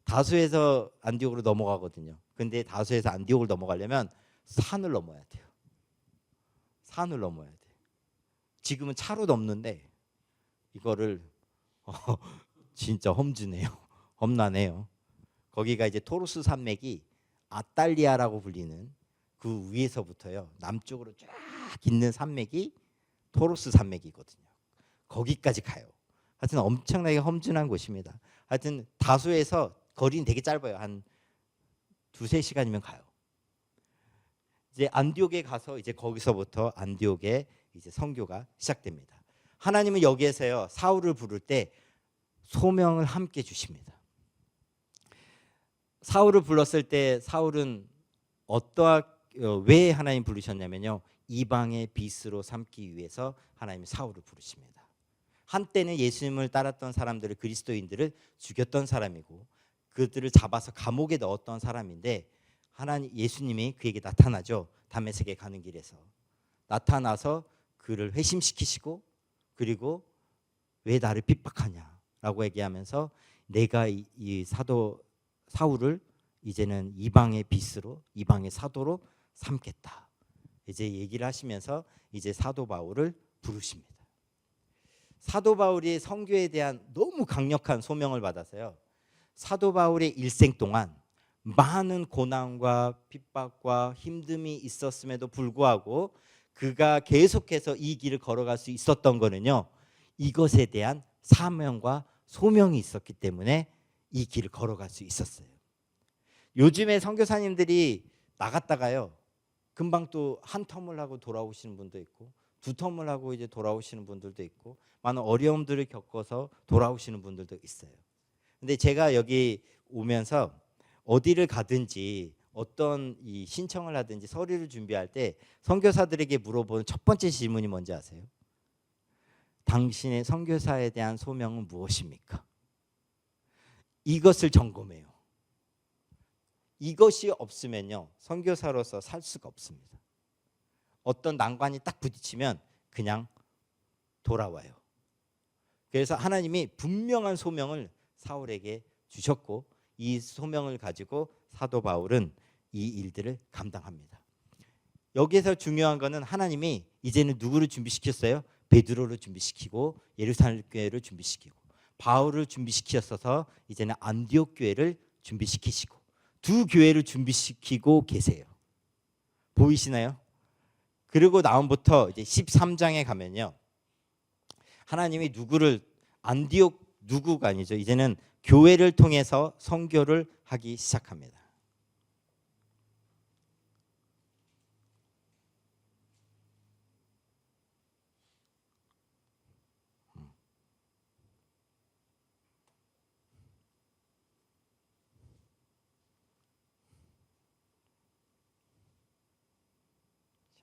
다소에서 안디옥으로 넘어가거든요. 근데 다소에서 안디옥을 넘어가려면 산을 넘어야 돼요. 산을 넘어야 돼요. 지금은 차로 넘는데 이거를 진짜 험지네요. 험난해요. 거기가 이제 토로스 산맥이 아탈리아라고 불리는 그 위에서부터요 남쪽으로 쫙 있는 산맥이 토로스 산맥이거든요. 거기까지 가요. 하여튼 엄청나게 험준한 곳입니다. 하여튼 다소에서 거리는 되게 짧아요. 한 두세 시간이면 가요. 이제 안디옥에 가서 이제 거기서부터 안디옥에 이제 선교가 시작됩니다. 하나님은 여기에서요 사울을 부를 때 소명을 함께 주십니다. 사울을 불렀을 때 사울은 왜 하나님 부르셨냐면요 이방의 빛으로 삼기 위해서 하나님이 사울을 부르십니다. 한때는 예수님을 따랐던 사람들을 그리스도인들을 죽였던 사람이고 그들을 잡아서 감옥에 넣었던 사람인데 하나님 예수님이 그에게 나타나죠. 다메섹에 가는 길에서 나타나서 그를 회심시키시고 그리고 왜 나를 핍박하냐라고 얘기하면서 내가 이 사도 사울을 이제는 이방의 빛으로 이방의 사도로 삼겠다. 이제 얘기를 하시면서 이제 사도 바울을 부르십니다. 사도 바울이 선교에 대한 너무 강력한 소명을 받아서요. 사도 바울의 일생 동안 많은 고난과 핍박과 힘듦이 있었음에도 불구하고 그가 계속해서 이 길을 걸어갈 수 있었던 거는요. 이것에 대한 사명과 소명이 있었기 때문에 이 길을 걸어갈 수 있었어요. 요즘에 선교사님들이 나갔다가요. 금방 또 한 텀을 하고 돌아오시는 분도 있고 두 텀을 하고 이제 돌아오시는 분들도 있고 많은 어려움들을 겪어서 돌아오시는 분들도 있어요. 근데 제가 여기 오면서 어디를 가든지 어떤 이 신청을 하든지 서류를 준비할 때 선교사들에게 물어보는 첫 번째 질문이 뭔지 아세요? 당신의 선교사에 대한 소명은 무엇입니까? 이것을 점검해요. 이것이 없으면요 선교사로서 살 수가 없습니다. 어떤 난관이 딱 부딪히면 그냥 돌아와요. 그래서 하나님이 분명한 소명을 사울에게 주셨고 이 소명을 가지고 사도 바울은 이 일들을 감당합니다. 여기에서 중요한 거는 하나님이 이제는 누구를 준비시켰어요? 베드로를 준비시키고 예루살렘 교회를 준비시키고 바울을 준비시켰어서 이제는 안디옥 교회를 준비시키시고 두 교회를 준비시키고 계세요. 보이시나요? 그리고 다음부터 이제 13장에 가면요. 하나님이 누구를 안디옥 누구가 아니죠. 이제는 교회를 통해서 선교를 하기 시작합니다.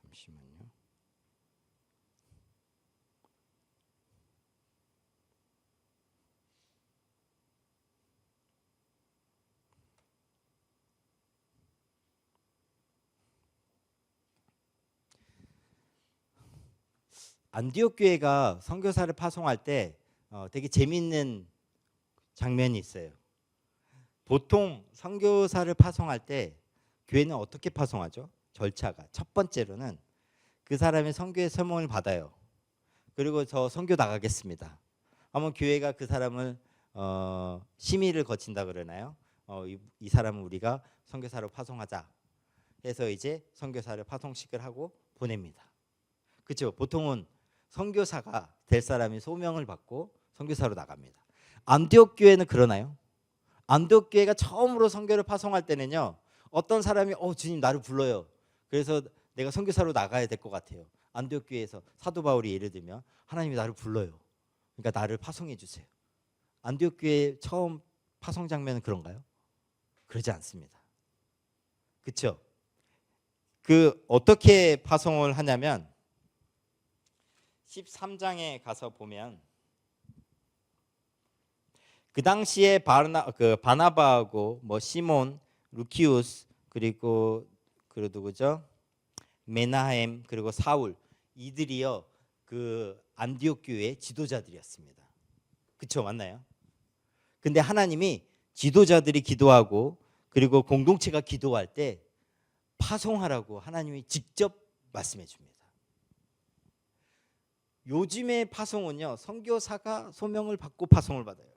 잠시만요. 안디옥 교회가 선교사를 파송할 때 되게 재미있는 장면이 있어요. 보통 선교사를 파송할 때 교회는 어떻게 파송하죠? 절차가 첫 번째로는 그 사람이 선교의 서명을 받아요. 그리고 저 선교 나가겠습니다. 하면 교회가 그 사람을 심의를 거친다 그러나요? 이 사람은 우리가 선교사로 파송하자 해서 이제 선교사를 파송식을 하고 보냅니다. 그렇죠? 보통은 선교사가 될 사람이 소명을 받고 선교사로 나갑니다. 안디옥 교회는 그러나요? 안디옥 교회가 처음으로 선교를 파송할 때는요. 어떤 사람이 주님 나를 불러요. 그래서 내가 선교사로 나가야 될 것 같아요. 안디옥 교회에서 사도 바울이 예를 들면 하나님이 나를 불러요. 그러니까 나를 파송해 주세요. 안디옥 교회 처음 파송 장면은 그런가요? 그러지 않습니다. 그렇죠? 그 어떻게 파송을 하냐면 13장에 가서 보면 그 당시에 바나바하고 뭐 시몬, 루키우스 그리고 그 누구죠? 메나헴 그리고 사울 이들이요 그 안디옥 교회의 지도자들이었습니다. 그쵸, 맞나요? 근데 하나님이 지도자들이 기도하고 그리고 공동체가 기도할 때 파송하라고 하나님이 직접 말씀해 줍니다. 요즘의 파송은요 선교사가 소명을 받고 파송을 받아요.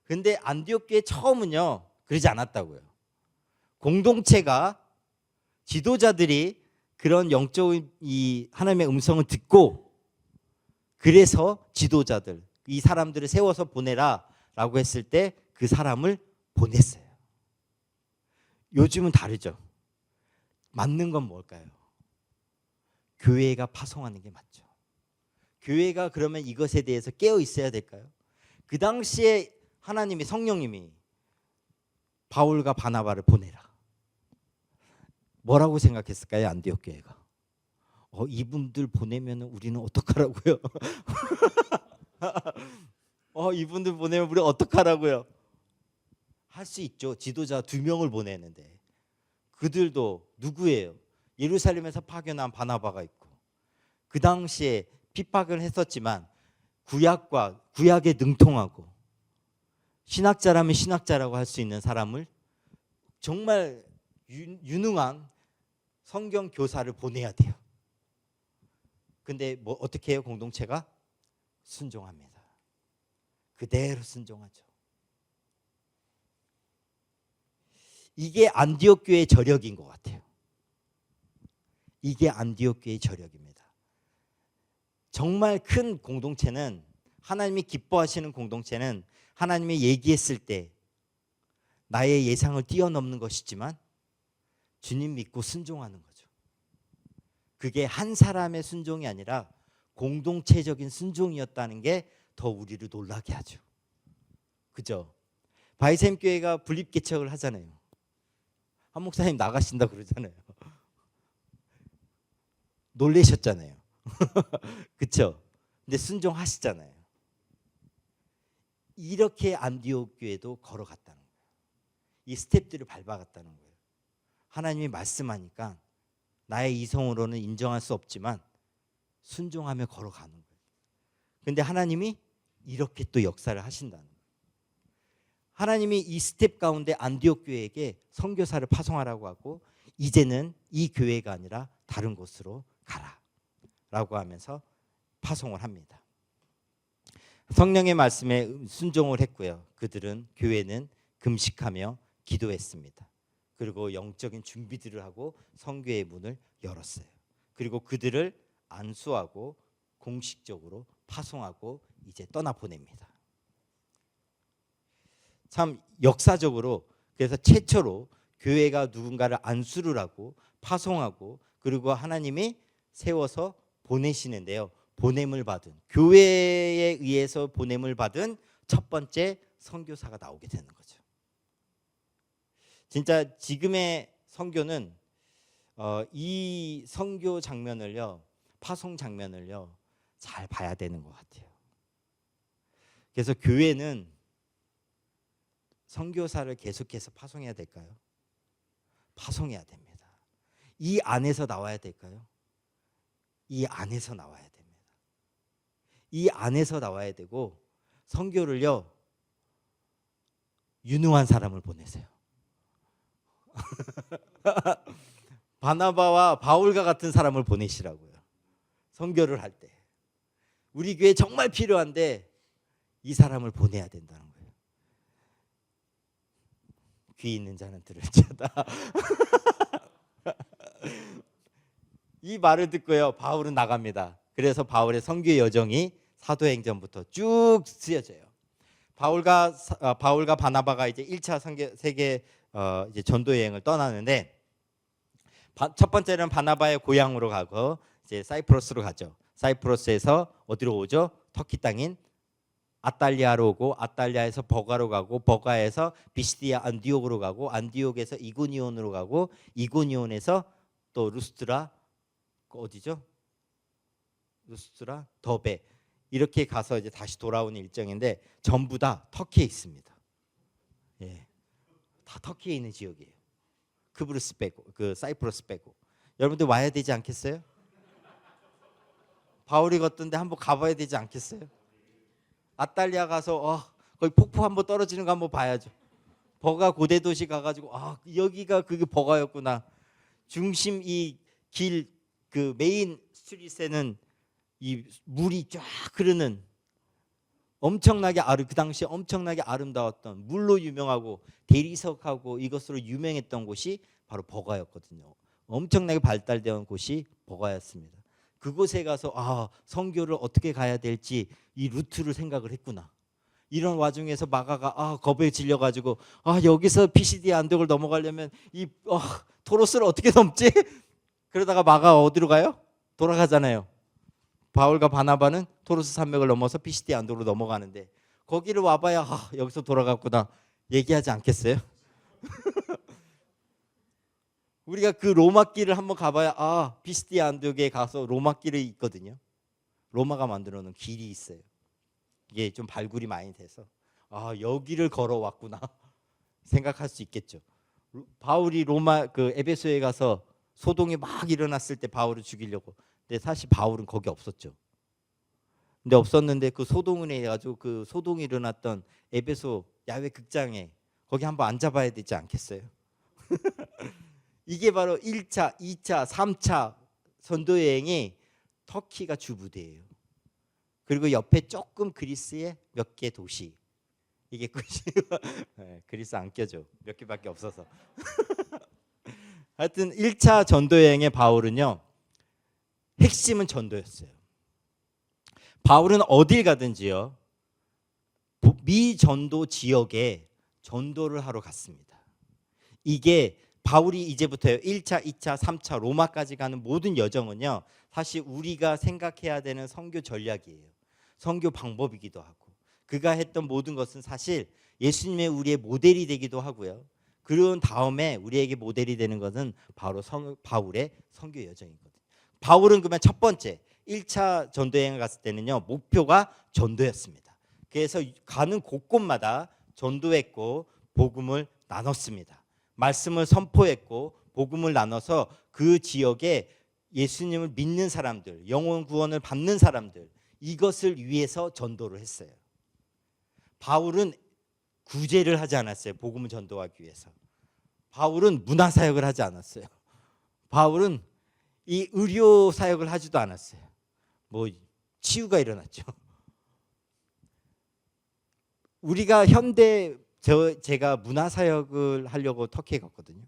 근데 안디옥 교회 처음은요 그러지 않았다고요. 공동체가 지도자들이 그런 영적인 이 하나님의 음성을 듣고 그래서 지도자들 이 사람들을 세워서 보내라 라고 했을 때 그 사람을 보냈어요. 요즘은 다르죠. 맞는 건 뭘까요? 교회가 파송하는 게 맞죠. 교회가 그러면 이것에 대해서 깨어 있어야 될까요? 그 당시에 하나님이 성령님이 바울과 바나바를 보내라. 뭐라고 생각했을까요? 안디옥 교회가. 이분들 보내면 우리는 어떡하라고요? 이분들 보내면 우리 어떡하라고요? 할 수 있죠. 지도자 2명을 보내는데 그들도 누구예요? 예루살렘에서 파견한 바나바가 있고 그 당시에 핍박을 했었지만 구약에 능통하고 신학자라면 신학자라고 할 수 있는 사람을 정말 유능한 성경 교사를 보내야 돼요. 근데 뭐 어떻게 해요? 공동체가 순종합니다. 그대로 순종하죠. 이게 안디옥 교회의 저력인 것 같아요. 이게 안디옥 교회의 저력입니다. 정말 큰 공동체는 하나님이 기뻐하시는 공동체는 하나님이 얘기했을 때 나의 예상을 뛰어넘는 것이지만 주님 믿고 순종하는 거죠. 그게 한 사람의 순종이 아니라 공동체적인 순종이었다는 게 더 우리를 놀라게 하죠. 그죠? 바이샘 교회가 분립개척을 하잖아요. 한 목사님 나가신다 그러잖아요. 놀라셨잖아요. 그렇죠? 근데 순종하시잖아요. 이렇게 안디옥 교회도 걸어갔다는 거예요. 이 스텝들을 밟아갔다는 거예요. 하나님이 말씀하니까 나의 이성으로는 인정할 수 없지만 순종하며 걸어가는 거예요. 근데 하나님이 이렇게 또 역사를 하신다는 거예요. 하나님이 이 스텝 가운데 안디옥 교회에게 선교사를 파송하라고 하고 이제는 이 교회가 아니라 다른 곳으로 가라 라고 하면서 파송을 합니다. 성령의 말씀에 순종을 했고요. 그들은 교회는 금식하며 기도했습니다. 그리고 영적인 준비들을 하고 선교의 문을 열었어요. 그리고 그들을 안수하고 공식적으로 파송하고 이제 떠나보냅니다. 참 역사적으로 그래서 최초로 교회가 누군가를 안수를 하고 파송하고 그리고 하나님이 세워서 보내시는데요. 보냄을 받은 교회에 의해서 보냄을 받은 첫 번째 선교사가 나오게 되는 거죠. 진짜 지금의 선교는 이 선교 장면을요, 파송 장면을요 잘 봐야 되는 것 같아요. 그래서 교회는 선교사를 계속해서 파송해야 될까요? 파송해야 됩니다. 이 안에서 나와야 될까요? 이 안에서 나와야 됩니다. 이 안에서 나와야 되고 선교를요 유능한 사람을 보내세요. 바나바와 바울과 같은 사람을 보내시라고요. 선교를 할 때. 우리 교회 정말 필요한데 이 사람을 보내야 된다는 거예요. 귀 있는 자는 들을지어다. 이 말을 듣고요 바울은 나갑니다. 그래서 바울의 선교 여정이 사도행전부터 쭉 쓰여져요. 바울과 바나바가 이제 1차 세계 이제 전도 여행을 떠나는데 첫 번째는 바나바의 고향으로 가고 이제 사이프러스로 가죠. 사이프러스에서 어디로 오죠? 터키 땅인 아탈리아로 오고 아탈리아에서 버가로 가고 버가에서 비시디아 안디옥으로 가고 안디옥에서 이고니온으로 가고 이고니온에서 또 루스트라 어디죠? 루스트라 더베 이렇게 가서 이제 다시 돌아오는 일정인데 전부 다 터키에 있습니다. 예, 다 터키에 있는 지역이에요. 크브루스 빼고 그 사이프러스 빼고 여러분들 와야 되지 않겠어요? 바울이 걷던데 한번 가봐야 되지 않겠어요? 아탈리아 가서 거기 폭포 한번 떨어지는 거 한번 봐야죠. 버가 고대 도시 가가지고 여기가 그게 버가였구나. 중심 이 길 그 메인 스트릿에는 이 물이 쫙 흐르는 엄청나게 그 당시에 엄청나게 아름다웠던 물로 유명하고 대리석하고 이것으로 유명했던 곳이 바로 버가였거든요. 엄청나게 발달된 곳이 버가였습니다. 그곳에 가서 선교를 어떻게 가야 될지 이 루트를 생각을 했구나. 이런 와중에서 마가가 겁에 질려가지고 여기서 피시디 안독을 넘어가려면 이 토로스를 어떻게 넘지? 그러다가 마가 어디로 가요? 돌아가잖아요. 바울과 바나바는 토로스 산맥을 넘어서 피시디 안독으로 넘어가는데 거기를 와봐야 여기서 돌아갔구나 얘기하지 않겠어요? 우리가 그 로마길을 한번 가봐야 피시디 안독에 가서 로마길이 있거든요. 로마가 만들어 놓은 길이 있어요. 이게 좀 발굴이 많이 돼서 여기를 걸어왔구나 생각할 수 있겠죠. 바울이 로마 그 에베소에 가서 소동이 막 일어났을 때 바울을 죽이려고. 근데 사실 바울은 거기 없었죠. 근데 없었는데 그 소동을 해가지고 그 소동이 일어났던 에베소 야외 극장에 거기 한번 앉아봐야 되지 않겠어요? 이게 바로 1차, 2차, 3차 선도 여행이 터키가 주부대예요. 그리고 옆에 조금 그리스의 몇 개 도시. 이게 끝이에요. 그리스 안 껴줘. 몇 개밖에 없어서. 하여튼 1차 전도 여행의 바울은요. 핵심은 전도였어요. 바울은 어딜 가든지요. 미전도 지역에 전도를 하러 갔습니다. 이게 바울이 이제부터요. 1차, 2차, 3차 로마까지 가는 모든 여정은요. 사실 우리가 생각해야 되는 선교 전략이에요. 선교 방법이기도 하고 그가 했던 모든 것은 사실 예수님의 우리의 모델이 되기도 하고요. 그런 다음에 우리에게 모델이 되는 것은 바로 바울의 선교 여정이거든요. 바울은 그러면 첫 번째 1차 전도여행을 갔을 때는요. 목표가 전도였습니다. 그래서 가는 곳곳마다 전도했고 복음을 나눴습니다. 말씀을 선포했고 복음을 나눠서 그 지역에 예수님을 믿는 사람들, 영혼 구원을 받는 사람들 이것을 위해서 전도를 했어요. 바울은 구제를 하지 않았어요. 복음을 전도하기 위해서. 바울은 문화 사역을 하지 않았어요. 바울은 이 의료 사역을 하지도 않았어요. 뭐 치유가 일어났죠. 우리가 현대 제가 문화 사역을 하려고 터키에 갔거든요.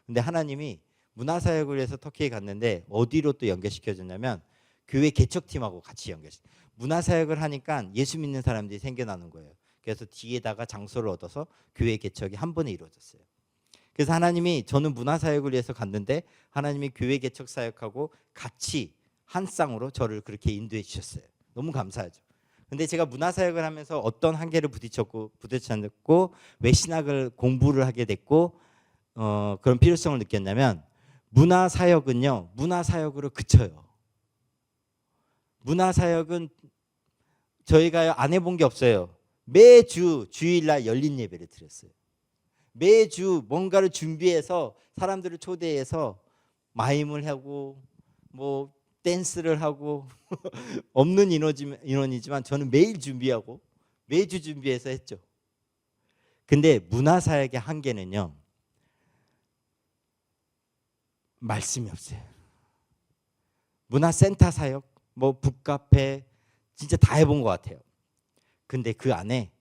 근데 하나님이 문화 사역을 위해서 터키에 갔는데 어디로 또 연결시켜 줬냐면 교회 개척팀하고 같이 연결시켜. 문화 사역을 하니까 예수 믿는 사람들이 생겨나는 거예요. 그래서 뒤에다가 장소를 얻어서 교회 개척이 한 번에 이루어졌어요. 그래서 하나님이 저는 문화 사역을 위해서 갔는데 하나님이 교회 개척 사역하고 같이 한 쌍으로 저를 그렇게 인도해 주셨어요. 너무 감사하죠. 근데 제가 문화 사역을 하면서 어떤 한계를 부딪혔고 왜 신학을 공부를 하게 됐고 그런 필요성을 느꼈냐면 문화 사역은요. 문화 사역으로 그쳐요. 문화 사역은 저희가 안 해본 게 없어요. 매주 주일날 열린 예배를 드렸어요. 매주 뭔가를 준비해서 사람들을 초대해서 마임을 하고 뭐 댄스를 하고 없는 인원이지만 저는 매일 준비하고 매주 준비해서 했죠. 근데 문화사역의 한계는요. 말씀이 없어요. 문화센터 사역, 뭐 북카페 진짜 다 해본 것 같아요. 근데 그 안에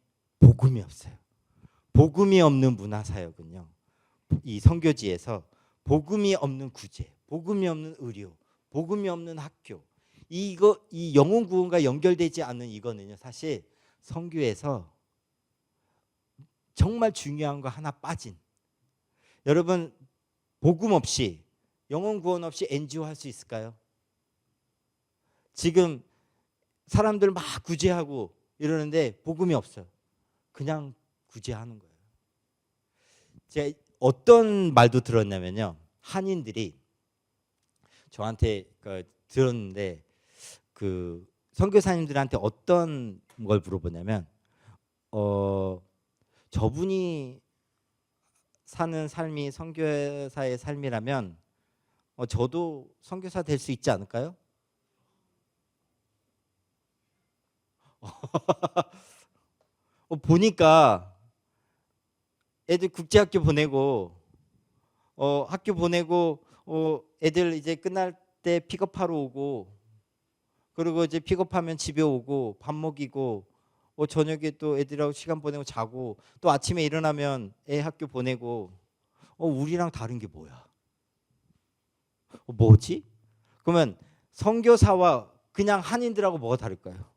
복음이 없어요. 복음이 없는 문화사역은요. 이 선교지에서 복음이 없는 구제, 복음이 없는 의료, 복음이 없는 학교, 이 영혼 구원과 연결되지 않는 이거는요. 사실 선교에서 정말 중요한 거 하나 빠진. 여러분 복음 없이 영혼 구원 없이 NGO 할 수 있을까요? 지금 사람들 막 구제하고 이러는데 복음이 없어요. 그냥 구제하는 거예요. 제가 어떤 말도 들었냐면요. 한인들이 저한테 들었는데 그 선교사님들한테 어떤 걸 물어보냐면 저분이 사는 삶이 선교사의 삶이라면 저도 선교사 될 수 있지 않을까요? 보니까 애들 국제학교 보내고 학교 보내고 애들 이제 끝날 때 픽업하러 오고, 그리고 이제 픽업하면 집에 오고 밥 먹이고 저녁에 또 애들하고 시간 보내고 자고 또 아침에 일어나면 애 학교 보내고 우리랑 다른 게 뭐야? 뭐지? 그러면 선교사와 그냥 한인들하고 뭐가 다를까요?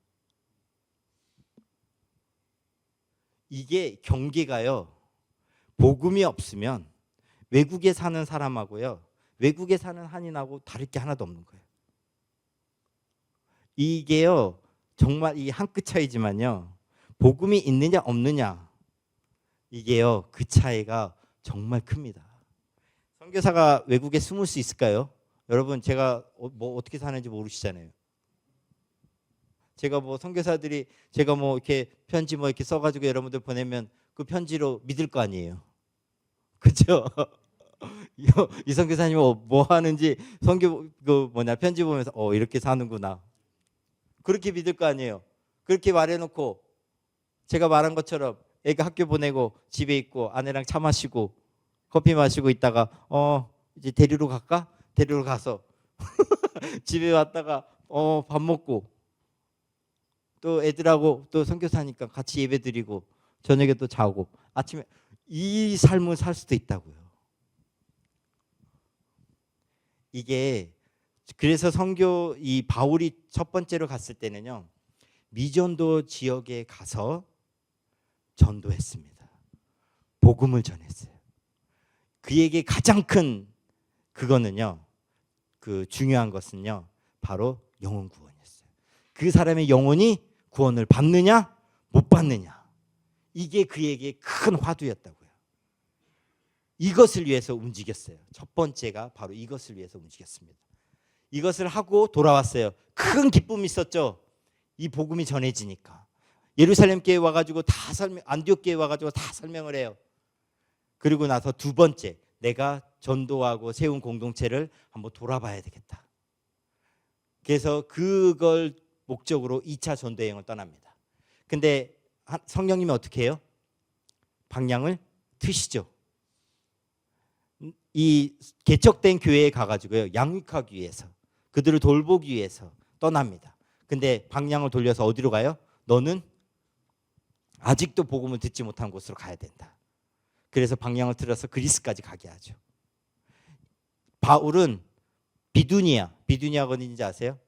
이게 경계가요. 복음이 없으면 외국에 사는 사람하고요, 외국에 사는 한인하고 다를 게 하나도 없는 거예요. 이게요, 정말 이 한 끗 차이지만요, 복음이 있느냐 없느냐, 이게요, 그 차이가 정말 큽니다. 선교사가 외국에 숨을 수 있을까요? 여러분, 제가 뭐 어떻게 사는지 모르시잖아요. 제가 뭐 선교사들이 제가 뭐 이렇게 편지 뭐 이렇게 써가지고 여러분들 보내면 그 편지로 믿을 거 아니에요. 그렇죠? 이 선교사님 뭐 하는지 선교 그 뭐냐 편지 보면서 이렇게 사는구나, 그렇게 믿을 거 아니에요. 그렇게 말해놓고 제가 말한 것처럼 애가 학교 보내고 집에 있고 아내랑 차 마시고 커피 마시고 있다가 이제 데리러 갈까? 데리러 가서 집에 왔다가 밥 먹고 또 애들하고 또 선교사니까 같이 예배 드리고 저녁에 또 자고 아침에, 이 삶을 살 수도 있다고요. 이게 그래서 선교 이 바울이 첫 번째로 갔을 때는요, 미전도 지역에 가서 전도했습니다. 복음을 전했어요. 그에게 가장 큰 그거는요, 그 중요한 것은요, 바로 영혼 구원이었어요. 그 사람의 영혼이 구원을 받느냐 못 받느냐, 이게 그에게 큰 화두였다고요. 이것을 위해서 움직였어요. 첫 번째가 바로 이것을 위해서 움직였습니다. 이것을 하고 돌아왔어요. 큰 기쁨이 있었죠. 이 복음이 전해지니까. 예루살렘 교회 와가지고 다 안디옥 교회 와가지고 다 설명을 해요. 그리고 나서 두 번째, 내가 전도하고 세운 공동체를 한번 돌아봐야 되겠다. 그래서 그걸 목적으로 2차 전도 여행을 떠납니다. 근데 성령님이 어떻게 해요? 방향을 트시죠. 이 개척된 교회에 가가지고요, 양육하기 위해서, 그들을 돌보기 위해서 떠납니다. 근데 방향을 돌려서 어디로 가요? 너는 아직도 복음을 듣지 못한 곳으로 가야 된다. 그래서 방향을 틀어서 그리스까지 가게 하죠. 바울은 비두니아가 어딘지 아세요?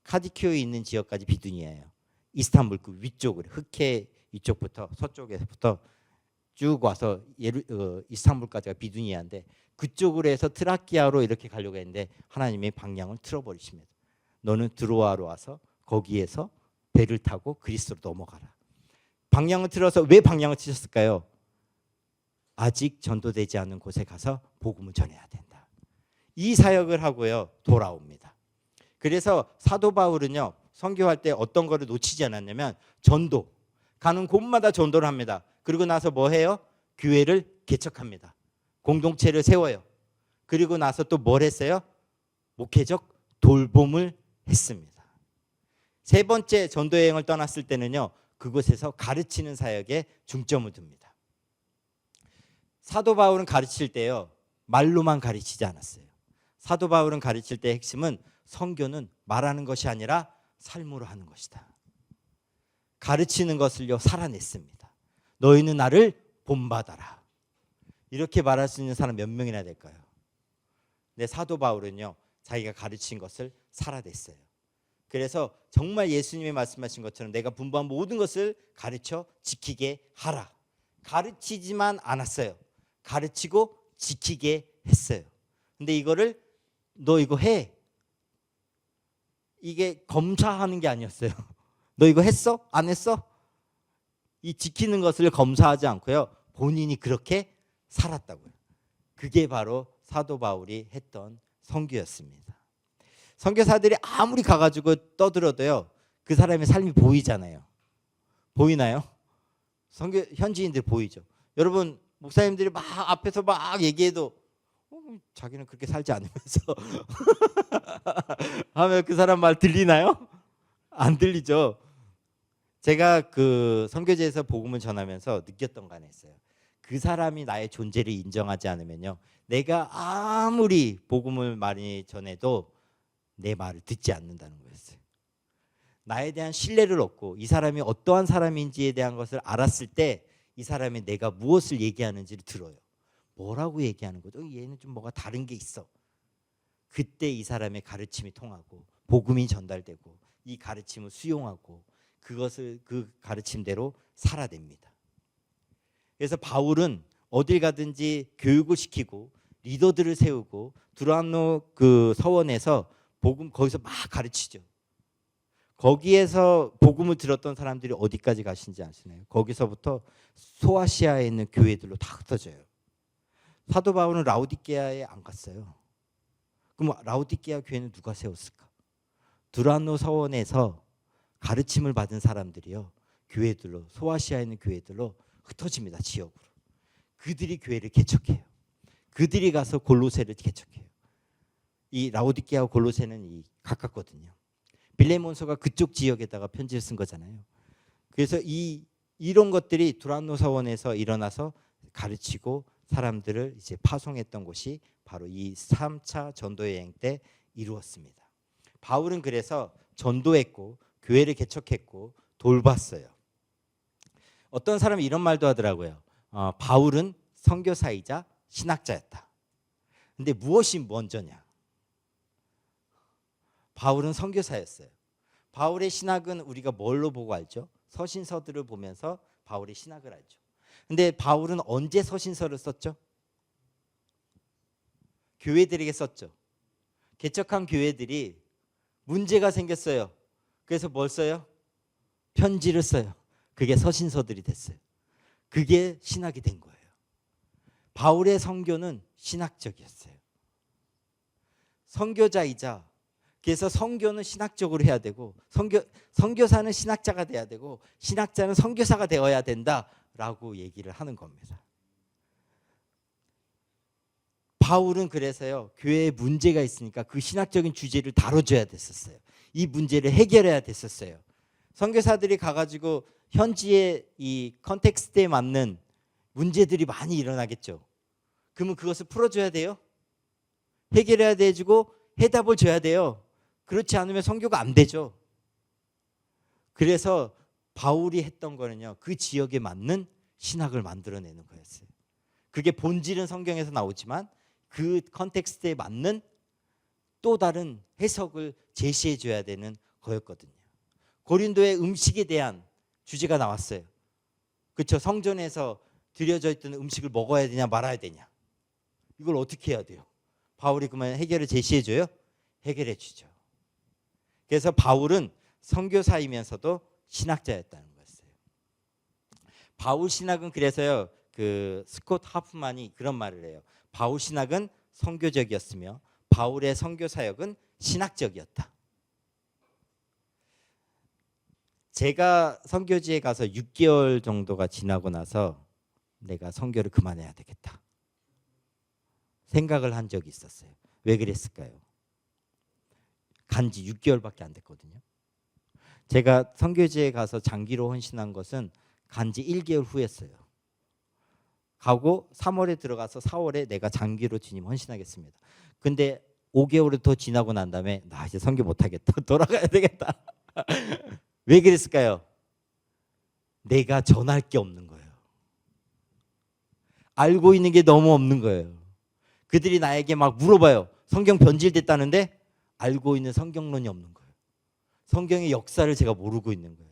카디키오에 있는 지역까지 비두니아예요. 이스탄불 그 위쪽으로, 흑해 이쪽부터 서쪽에서부터 쭉 와서 이스탄불까지가 비두니아인데, 그쪽으로 해서 트라키아로 이렇게 가려고 했는데 하나님이 방향을 틀어버리십니다. 너는 드로아로 와서 거기에서 배를 타고 그리스로 넘어가라. 방향을 틀어서 왜 방향을 트셨을까요? 아직 전도되지 않은 곳에 가서 복음을 전해야 된다. 이 사역을 하고요, 돌아옵니다. 그래서 사도 바울은요, 선교할 때 어떤 거를 놓치지 않았냐면 전도, 가는 곳마다 전도를 합니다. 그리고 나서 뭐 해요? 교회를 개척합니다. 공동체를 세워요. 그리고 나서 또 뭘 했어요? 목회적 돌봄을 했습니다. 세 번째 전도 여행을 떠났을 때는요, 그곳에서 가르치는 사역에 중점을 둡니다. 사도 바울은 가르칠 때요, 말로만 가르치지 않았어요. 사도 바울은 가르칠 때 핵심은 선교는 말하는 것이 아니라 삶으로 하는 것이다. 가르치는 것을요, 살아냈습니다. 너희는 나를 본받아라. 이렇게 말할 수 있는 사람 몇 명이나 될까요? 근데 사도 바울은요, 자기가 가르친 것을 살아냈어요. 그래서 정말 예수님이 말씀하신 것처럼 내가 분부한 모든 것을 가르쳐 지키게 하라. 가르치지만 않았어요. 가르치고 지키게 했어요. 근데 이거를 너 이거 해, 이게 검사하는 게 아니었어요. 너 이거 했어? 안 했어? 이 지키는 것을 검사하지 않고요, 본인이 그렇게 살았다고요. 그게 바로 사도 바울이 했던 선교였습니다. 선교사들이 아무리 가가지고 떠들어도요, 그 사람의 삶이 보이잖아요. 보이나요? 선교 현지인들 보이죠. 여러분, 목사님들이 막 앞에서 막 얘기해도 자기는 그렇게 살지 않으면서 하면 그 사람 말 들리나요? 안 들리죠. 제가 그 선교제에서 복음을 전하면서 느꼈던 거 하나 있어요. 그 사람이 나의 존재를 인정하지 않으면요, 내가 아무리 복음을 많이 전해도 내 말을 듣지 않는다는 거였어요. 나에 대한 신뢰를 얻고 이 사람이 어떠한 사람인지에 대한 것을 알았을 때 이 사람이 내가 무엇을 얘기하는지를 들어요. 뭐라고 얘기하는 거죠? 얘는 좀 뭐가 다른 게 있어. 그때 이 사람의 가르침이 통하고 복음이 전달되고 이 가르침을 수용하고 그것을 그 가르침대로 살아냅니다. 그래서 바울은 어딜 가든지 교육을 시키고 리더들을 세우고 두란노 그 서원에서 복음 거기서 막 가르치죠. 거기에서 복음을 들었던 사람들이 어디까지 가신지 아시나요? 거기서부터 소아시아에 있는 교회들로 다 흩어져요. 사도 바울은 라우디게아에 안 갔어요. 그럼 라우디게아 교회는 누가 세웠을까? 두란노 서원에서 가르침을 받은 사람들이요, 교회들로, 소아시아에 있는 교회들로 흩어집니다. 지역으로. 그들이 교회를 개척해요. 그들이 가서 골로새를 개척해요. 이 라우디게아와 골로새는 가깝거든요. 빌레몬서가 그쪽 지역에다가 편지를 쓴 거잖아요. 그래서 이런 것들이 두란노 서원에서 일어나서 가르치고 사람들을 이제 파송했던 곳이 바로 이 3차 전도 여행 때 이루었습니다. 바울은 그래서 전도했고 교회를 개척했고 돌봤어요. 어떤 사람이 이런 말도 하더라고요. 바울은 선교사이자 신학자였다. 근데 무엇이 먼저냐? 바울은 선교사였어요. 바울의 신학은 우리가 뭘로 보고 알죠? 서신서들을 보면서 바울의 신학을 알죠. 근데 바울은 언제 서신서를 썼죠? 교회들에게 썼죠. 개척한 교회들이 문제가 생겼어요. 그래서 뭘 써요? 편지를 써요. 그게 서신서들이 됐어요. 그게 신학이 된 거예요. 바울의 선교는 신학적이었어요. 선교자이자, 그래서 선교는 신학적으로 해야 되고 선교사는 신학자가 돼야 되고 신학자는 선교사가 되어야 된다라고 얘기를 하는 겁니다. 바울은 그래서요, 교회에 문제가 있으니까 그 신학적인 주제를 다뤄줘야 됐었어요. 이 문제를 해결해야 됐었어요. 선교사들이 가가지고 현지의 이 컨텍스트에 맞는 문제들이 많이 일어나겠죠. 그러면 그것을 풀어줘야 돼요. 해결해야 되고 해답을 줘야 돼요. 그렇지 않으면 선교가 안 되죠. 그래서 바울이 했던 거는요, 그 지역에 맞는 신학을 만들어내는 거였어요. 그게 본질은 성경에서 나오지만 그 컨텍스트에 맞는 또 다른 해석을 제시해 줘야 되는 거였거든요. 고린도의 음식에 대한 주제가 나왔어요. 그렇죠? 성전에서 드려져 있던 음식을 먹어야 되냐 말아야 되냐, 이걸 어떻게 해야 돼요? 바울이 그러면 해결을 제시해 줘요? 해결해 주죠. 그래서 바울은 선교사이면서도 신학자였다는 거였어요. 바울 신학은 그래서요, 그 스콧 하프만이 그런 말을 해요. 바울 신학은 선교적이었으며 바울의 선교 사역은 신학적이었다. 제가 선교지에 가서 6개월 정도가 지나고 나서 내가 선교를 그만해야 되겠다 생각을 한 적이 있었어요. 왜 그랬을까요? 간지 6개월밖에 안 됐거든요. 제가 선교지에 가서 장기로 헌신한 것은 간지 1개월 후였어요. 가고 3월에 들어가서 4월에 내가 장기로 주님 헌신하겠습니다. 근데 5개월이 더 지나고 난 다음에 나 이제 선교 못하겠다, 돌아가야 되겠다. 왜 그랬을까요? 내가 전할 게 없는 거예요. 알고 있는 게 너무 없는 거예요. 그들이 나에게 막 물어봐요. 성경 변질됐다는데 알고 있는 성경론이 없는 거예요. 성경의 역사를 제가 모르고 있는 거예요.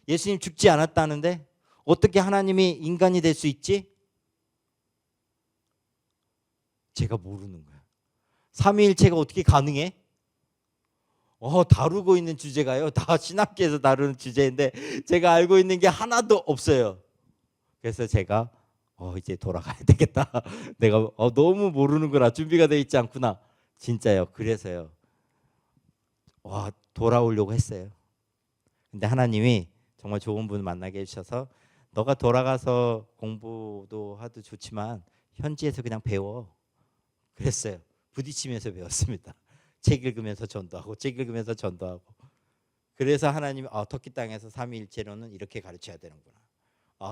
예수님 죽지 않았다는데 어떻게 하나님이 인간이 될 수 있지? 제가 모르는 거예요. 삼위일체가 어떻게 가능해? 다루고 있는 주제가요, 다 신학계에서 다루는 주제인데 제가 알고 있는 게 하나도 없어요. 그래서 제가 이제 돌아가야 되겠다. 내가 너무 모르는 거라 준비가 돼 있지 않구나. 진짜요. 그래서요, 돌아오려고 했어요. 근데 하나님이 정말 좋은 분을 만나게 해주셔서 너가 돌아가서 공부도 하도 좋지만 현지에서 그냥 배워. 그랬어요. 부딪히면서 배웠습니다. 책 읽으면서 전도하고 책 읽으면서 전도하고. 그래서 하나님이 터키 땅에서 삼위일체론은 이렇게 가르쳐야 되는구나.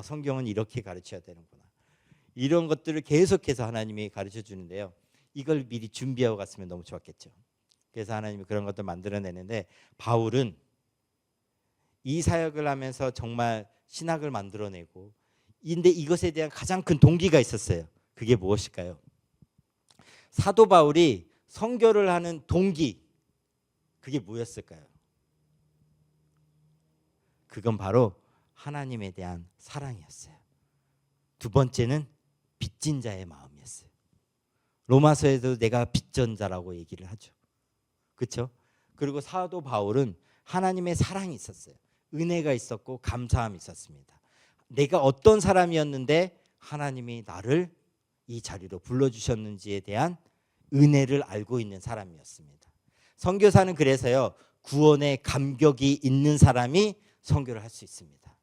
성경은 이렇게 가르쳐야 되는구나. 이런 것들을 계속해서 하나님이 가르쳐 주는데요. 이걸 미리 준비하고 갔으면 너무 좋았겠죠. 그래서 하나님이 그런 것들 만들어내는데, 바울은 이 사역을 하면서 정말 신학을 만들어내고, 근데 이것에 대한 가장 큰 동기가 있었어요. 그게 무엇일까요? 사도 바울이 선교를 하는 동기, 그게 뭐였을까요? 그건 바로 하나님에 대한 사랑이었어요. 두 번째는 빚진 자의 마음이었어요. 로마서에도 내가 빚진 자라고 얘기를 하죠. 그렇죠? 그리고 사도 바울은 하나님의 사랑이 있었어요. 은혜가 있었고 감사함이 있었습니다. 내가 어떤 사람이었는데 하나님이 나를 이 자리로 불러주셨는지에 대한 은혜를 알고 있는 사람이었습니다. 선교사는 그래서요, 구원의 감격이 있는 사람이 선교를 할 수 있습니다.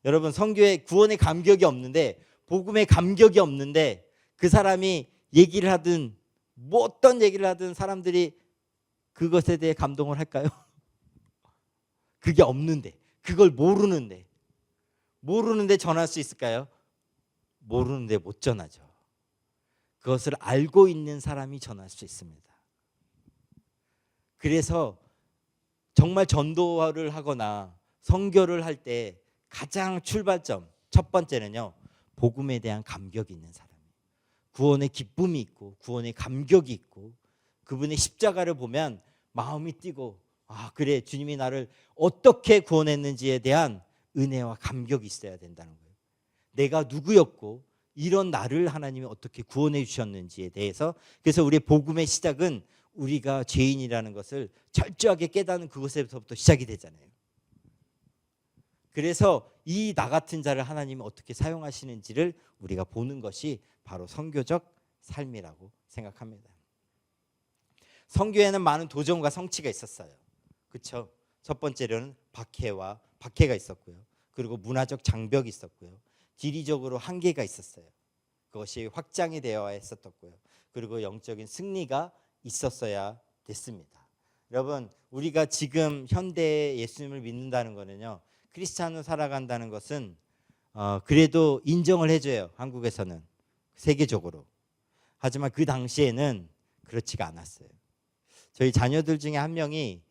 여러분, 선교에 구원의 감격이 없는데, 복음의 감격이 없는데, 그 사람이 얘기를 하든 뭐 어떤 얘기를 하든 사람들이 그것에 대해 감동을 할까요? 그게 없는데, 그걸 모르는데 전할 수 있을까요? 모르는데 못 전하죠. 그것을 알고 있는 사람이 전할 수 있습니다. 그래서 정말 전도를 하거나 선교를 할 때 가장 출발점, 첫 번째는요, 복음에 대한 감격이 있는 사람, 구원의 기쁨이 있고 구원의 감격이 있고, 그분의 십자가를 보면 마음이 뛰고, 그래, 주님이 나를 어떻게 구원했는지에 대한 은혜와 감격이 있어야 된다는 거예요. 내가 누구였고 이런 나를 하나님이 어떻게 구원해 주셨는지에 대해서. 그래서 우리의 복음의 시작은 우리가 죄인이라는 것을 철저하게 깨닫는 그것에서부터 시작이 되잖아요. 그래서 이 나 같은 자를 하나님이 어떻게 사용하시는지를 우리가 보는 것이 바로 선교적 삶이라고 생각합니다. 선교에는 많은 도전과 성취가 있었어요. 그렇죠? 첫 번째로는 박해가 있었고요. 그리고 문화적 장벽이 있었고요. 지리적으로 한계가 있었어요. 그것이 확장이 되어야 했었고요. 그리고 영적인 승리가 있었어야 됐습니다. 여러분, 우리가 지금 현대에 예수님을 믿는다는 거는요, 크리스찬으로 살아간다는 것은 그래도 인정을 해줘요. 한국에서는, 세계적으로. 하지만 그 당시에는 그렇지가 않았어요. 저희 자녀들 중에 한 명이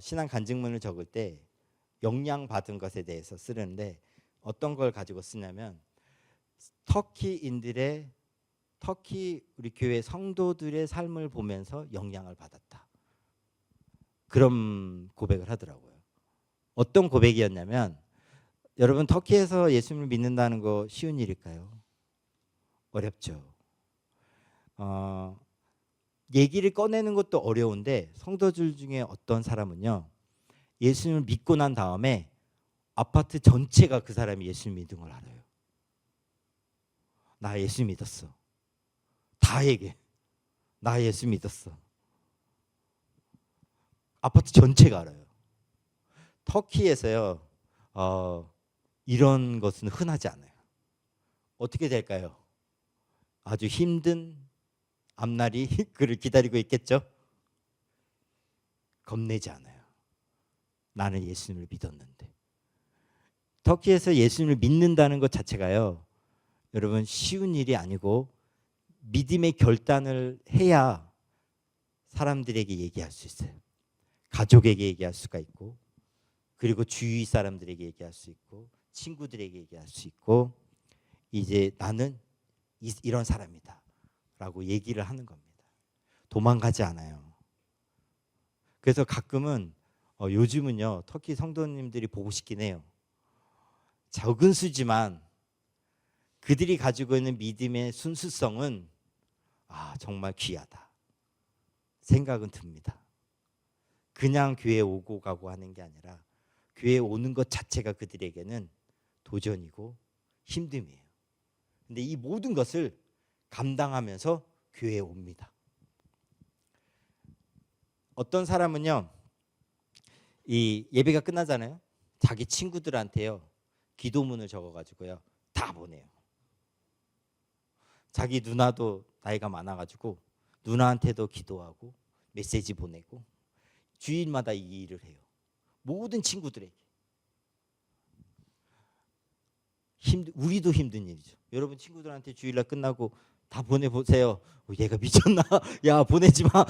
신앙 간증문을 적을 때 영향받은 것에 대해서 쓰는데, 어떤 걸 가지고 쓰냐면, 터키 우리 교회 성도들의 삶을 보면서 영향을 받았다, 그런 고백을 하더라고요. 어떤 고백이었냐면, 여러분, 터키에서 예수님을 믿는다는 거 쉬운 일일까요? 어렵죠. 얘기를 꺼내는 것도 어려운데, 성도들 중에 어떤 사람은요, 예수님을 믿고 난 다음에 아파트 전체가 그 사람이 예수님 믿은 걸 알아요. 나 예수 믿었어. 다 얘기해. 나 예수 믿었어. 아파트 전체가 알아요. 터키에서요, 이런 것은 흔하지 않아요. 어떻게 될까요? 아주 힘든 앞날이 그를 기다리고 있겠죠? 겁내지 않아요. 나는 예수님을 믿었는데. 터키에서 예수님을 믿는다는 것 자체가요, 여러분, 쉬운 일이 아니고 믿음의 결단을 해야 사람들에게 얘기할 수 있어요. 가족에게 얘기할 수가 있고, 그리고 주위 사람들에게 얘기할 수 있고, 친구들에게 얘기할 수 있고, 이제 나는 이런 사람이다 라고 얘기를 하는 겁니다. 도망가지 않아요. 그래서 가끔은 요즘은요, 터키 성도님들이 보고 싶긴 해요. 적은 수지만 그들이 가지고 있는 믿음의 순수성은 정말 귀하다 생각은 듭니다. 그냥 교회에 오고 가고 하는 게 아니라 교회에 오는 것 자체가 그들에게는 도전이고 힘듦이에요. 근데 이 모든 것을 감당하면서 교회에 옵니다. 어떤 사람은요, 이 예배가 끝나잖아요. 자기 친구들한테요, 기도문을 적어가지고요 다 보내요. 자기 누나도 나이가 많아가지고 누나한테도 기도하고 메시지 보내고 주일마다 이 일을 해요. 모든 친구들에게. 우리도 힘든 일이죠. 여러분 친구들한테 주일날 끝나고 다 보내보세요. 얘가 미쳤나? 야 보내지 마.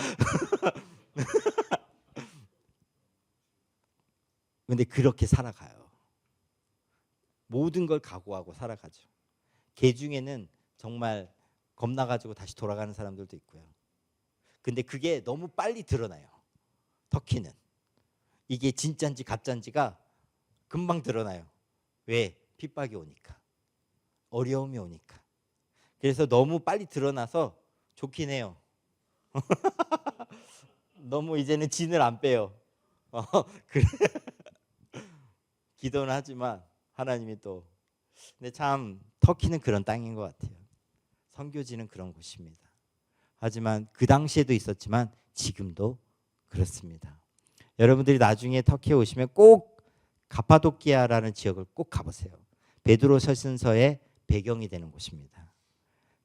근데 그렇게 살아가요. 모든 걸 각오하고 살아가죠. 개 중에는 정말 겁나가지고 다시 돌아가는 사람들도 있고요. 근데 그게 너무 빨리 드러나요. 터키는. 이게 진짜인지 가짜인지가 금방 드러나요. 왜? 핍박이 오니까. 어려움이 오니까. 그래서 너무 빨리 드러나서 좋긴 해요. 너무 이제는 진을 안 빼요. 그래. 기도는 하지만 하나님이 또. 근데 참 터키는 그런 땅인 것 같아요. 선교지는 그런 곳입니다. 하지만 그 당시에도 있었지만 지금도 그렇습니다. 여러분들이 나중에 터키에 오시면 꼭 가파도키아라는 지역을 꼭 가보세요. 베드로 서신서의 배경이 되는 곳입니다.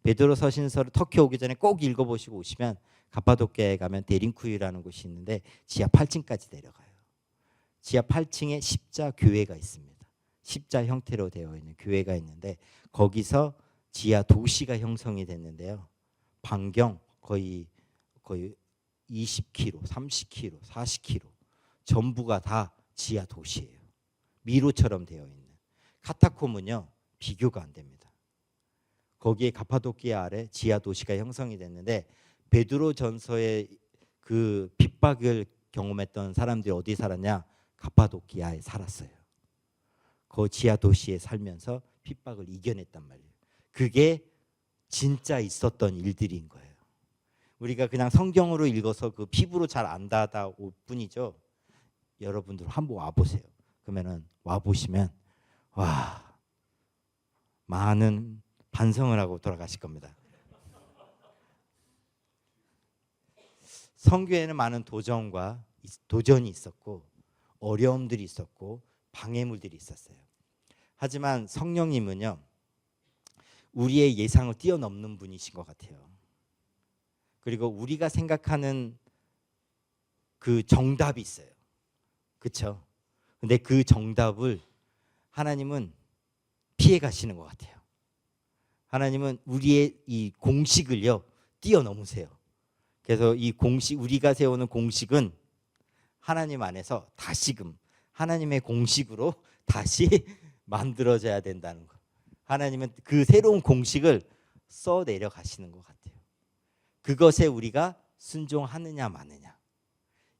베드로 서신서를 터키 오기 전에 꼭 읽어보시고 오시면 가파도키아에 가면 데린쿠이라는 곳이 있는데 지하 8층까지 내려가요. 지하 8층에 십자 교회가 있습니다. 십자 형태로 되어 있는 교회가 있는데 거기서 지하 도시가 형성이 됐는데요. 반경 거의 20km, 30km, 40km 전부가 다 지하 도시예요. 미로처럼 되어 있는. 카타콤은요 비교가 안 됩니다. 거기에 가파도키아 아래 지하 도시가 형성이 됐는데 베드로 전서의 그 핍박을 경험했던 사람들이 어디 살았냐? 가파도키아에 살았어요. 그 지하 도시에 살면서 핍박을 이겨냈단 말이에요. 그게 진짜 있었던 일들인 거예요. 우리가 그냥 성경으로 읽어서 그 피부로 잘 안다다 올 뿐이죠. 여러분들 한번 와보세요. 그러면은 와보시면 와 많은 반성을 하고 돌아가실 겁니다. 선교에는 많은 도전이 있었고 어려움들이 있었고 방해물들이 있었어요. 하지만 성령님은요 우리의 예상을 뛰어넘는 분이신 것 같아요. 그리고 우리가 생각하는 그 정답이 있어요. 그렇죠? 근데 그 정답을 하나님은 피해 가시는 것 같아요. 하나님은 우리의 이 공식을요 뛰어넘으세요. 그래서 이 공식, 우리가 세우는 공식은 하나님 안에서 다시금 하나님의 공식으로 다시 만들어져야 된다는 거. 하나님은 그 새로운 공식을 써 내려가시는 것 같아요. 그것에 우리가 순종하느냐 마느냐,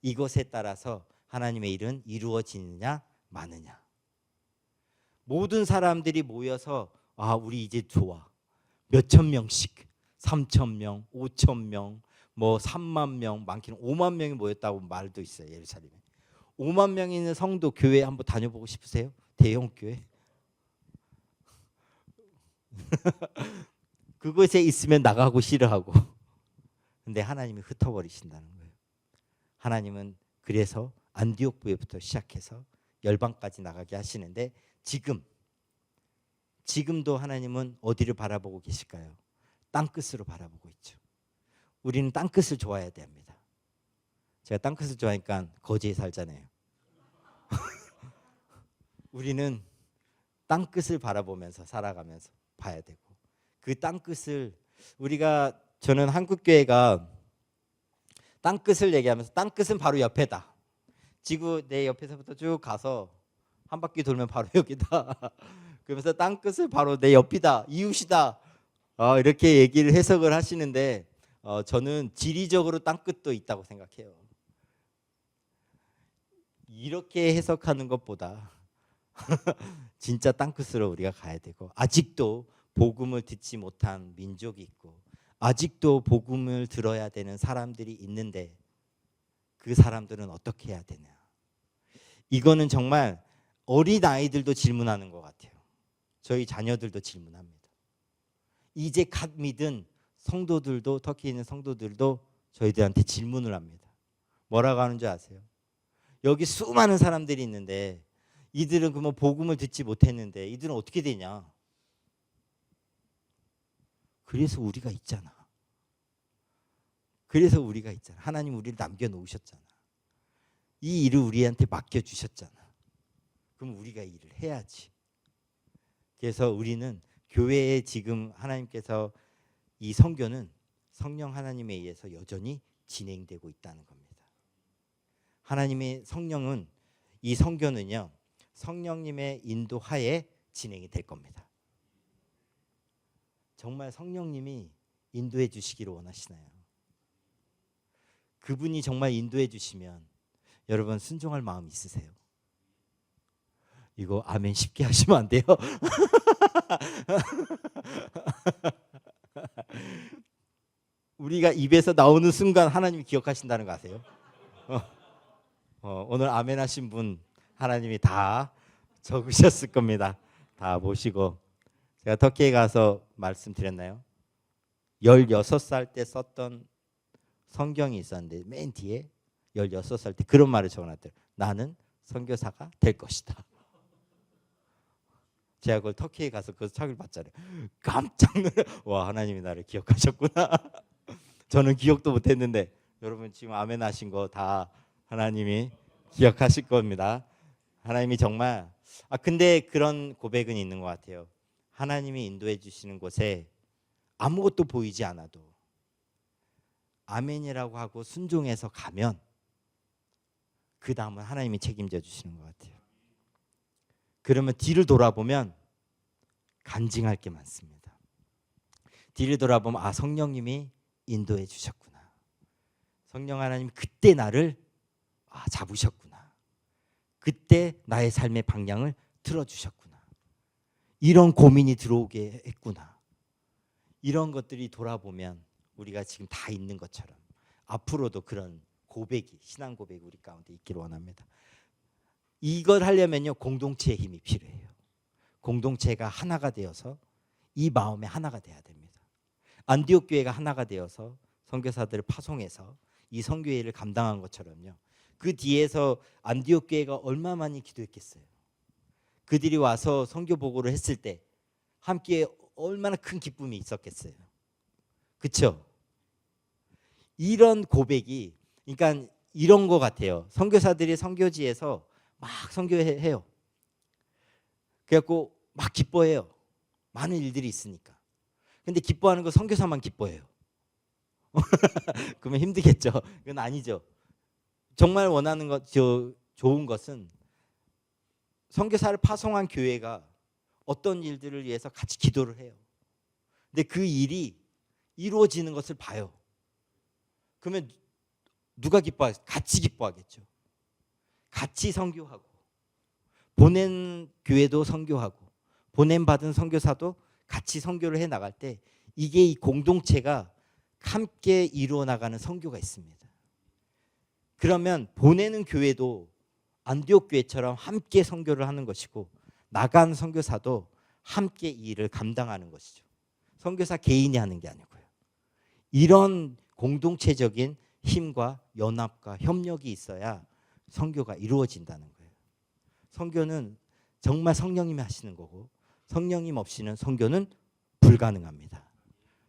이것에 따라서 하나님의 일은 이루어지느냐 마느냐. 모든 사람들이 모여서 우리 이제 좋아. 몇천 명씩, 3천 명, 5천 명, 뭐 3만 명, 많게는 5만 명이 모였다고 말도 있어요. 예루살렘에 5만 명이 있는 성도 교회 한번 다녀보고 싶으세요? 대형 교회? 그곳에 있으면 나가고 싫어하고. 근데 하나님이 흩어버리신다는 거예요. 하나님은 그래서 안디옥 교회부터 시작해서 열방까지 나가게 하시는데 지금도 하나님은 어디를 바라보고 계실까요? 땅끝으로 바라보고 있죠. 우리는 땅끝을 좋아해야 됩니다. 제가 땅끝을 좋아하니까 거제에 살잖아요. 우리는 땅끝을 바라보면서 살아가면서 봐야 되고 그 땅끝을 저는 한국교회가 땅끝을 얘기하면서 땅끝은 바로 옆에다. 지구 내 옆에서부터 쭉 가서 한 바퀴 돌면 바로 여기다. 그러면서 땅끝을 바로 내 옆이다, 이웃이다. 이렇게 얘기를 해석을 하시는데 저는 지리적으로 땅끝도 있다고 생각해요. 이렇게 해석하는 것보다 진짜 땅끝으로 우리가 가야 되고 아직도 복음을 듣지 못한 민족이 있고 아직도 복음을 들어야 되는 사람들이 있는데 그 사람들은 어떻게 해야 되냐. 이거는 정말 어린아이들도 질문하는 것 같아요. 저희 자녀들도 질문합니다. 이제 갓 믿은 성도들도, 터키에 있는 성도들도 저희들한테 질문을 합니다. 뭐라고 하는 줄 아세요? 여기 수많은 사람들이 있는데 이들은 그러면 복음을 듣지 못했는데 이들은 어떻게 되냐? 그래서 우리가 있잖아. 그래서 우리가 있잖아. 하나님 우리를 남겨놓으셨잖아. 이 일을 우리한테 맡겨주셨잖아. 그럼 우리가 이 일을 해야지. 그래서 우리는 교회에 지금 하나님께서 이 선교는 성령 하나님에 의해서 여전히 진행되고 있다는 겁니다. 하나님의 성령은 이 선교는요, 성령님의 인도하에 진행이 될 겁니다. 정말 성령님이 인도해 주시기를 원하시나요? 그분이 정말 인도해 주시면 여러분 순종할 마음 있으세요? 이거 아멘 쉽게 하시면 안 돼요? 우리가 입에서 나오는 순간 하나님이 기억하신다는 거 아세요? 오늘 아멘 하신 분 하나님이 다 적으셨을 겁니다. 다 모시고. 제가 터키에 가서 말씀드렸나요? 16살 때 썼던 성경이 있었는데 맨 뒤에 16살 때 그런 말을 적어놨대요. 나는 선교사가 될 것이다. 제가 그걸 터키에 가서 그 책을 봤잖아요. 깜짝 놀라. 와, 하나님이 나를 기억하셨구나. 저는 기억도 못했는데 여러분 지금 아멘 하신 거 다 하나님이 기억하실 겁니다. 하나님이 정말 근데 그런 고백은 있는 것 같아요. 하나님이 인도해 주시는 곳에 아무것도 보이지 않아도 아멘이라고 하고 순종해서 가면 그 다음은 하나님이 책임져 주시는 것 같아요. 그러면 뒤를 돌아보면 간증할 게 많습니다. 뒤를 돌아보면 성령님이 인도해 주셨구나. 성령 하나님 그때 나를 잡으셨구나. 그때 나의 삶의 방향을 틀어주셨구나. 이런 고민이 들어오게 했구나. 이런 것들이 돌아보면 우리가 지금 다 있는 것처럼 앞으로도 그런 고백이, 신앙 고백이 우리 가운데 있기를 원합니다. 이걸 하려면요 공동체의 힘이 필요해요. 공동체가 하나가 되어서 이 마음에 하나가 돼야 됩니다. 안디옥 교회가 하나가 되어서 선교사들을 파송해서 이 선교회를 감당한 것처럼요. 그 뒤에서 안디옥 교회가 얼마 많이 기도했겠어요. 그들이 와서 선교 보고를 했을 때 함께 얼마나 큰 기쁨이 있었겠어요. 그렇죠? 이런 고백이 그러니까 이런 거 같아요. 선교사들이 선교지에서 막 선교해요. 그래갖고 막 기뻐해요. 많은 일들이 있으니까. 근데 기뻐하는 거 선교사만 기뻐해요. 그러면 힘들겠죠. 그건 아니죠. 정말 원하는 것, 좋은 것은 선교사를 파송한 교회가 어떤 일들을 위해서 같이 기도를 해요. 근데 그 일이 이루어지는 것을 봐요. 그러면 누가 기뻐하겠어요? 같이 기뻐하겠죠. 같이 선교하고 보낸 교회도 선교하고 보냄 받은 선교사도 같이 선교를 해 나갈 때 이게 이 공동체가 함께 이루어 나가는 선교가 있습니다. 그러면 보내는 교회도 안디옥 교회처럼 함께 선교를 하는 것이고 나간 선교사도 함께 이 일을 감당하는 것이죠. 선교사 개인이 하는 게 아니고요. 이런 공동체적인 힘과 연합과 협력이 있어야 선교가 이루어진다는 거예요. 선교는 정말 성령님이 하시는 거고 성령님 없이는 선교는 불가능합니다.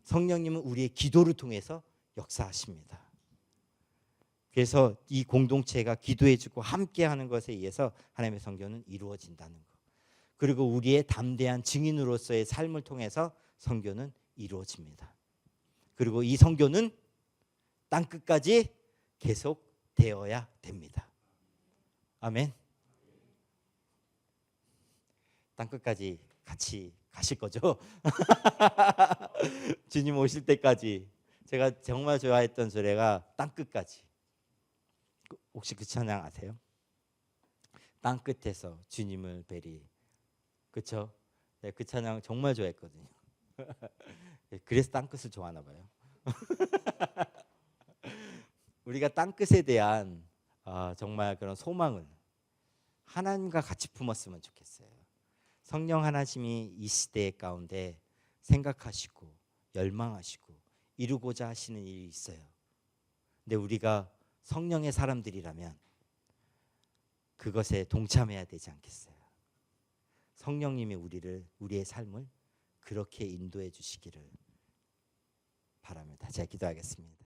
성령님은 우리의 기도를 통해서 역사하십니다. 그래서 이 공동체가 기도해주고 함께하는 것에 의해서 하나님의 선교는 이루어진다는 것. 그리고 우리의 담대한 증인으로서의 삶을 통해서 선교는 이루어집니다. 그리고 이 선교는 땅끝까지 계속되어야 됩니다. 아멘. 땅끝까지 같이 가실 거죠? 주님 오실 때까지. 제가 정말 좋아했던 노래가 땅끝까지. 혹시 그 찬양 아세요? 땅끝에서 주님을 뵈리. 그렇죠? 네, 그 찬양 정말 좋아했거든요. 그래서 땅끝을 좋아하나 봐요. 우리가 땅끝에 대한 정말 그런 소망을 하나님과 같이 품었으면 좋겠어요. 성령 하나님이 이 시대 가운데 생각하시고 열망하시고 이루고자 하시는 일이 있어요. 근데 우리가 성령의 사람들이라면 그것에 동참해야 되지 않겠어요? 성령님이 우리의 삶을 그렇게 인도해 주시기를 바랍니다. 제가 기도하겠습니다.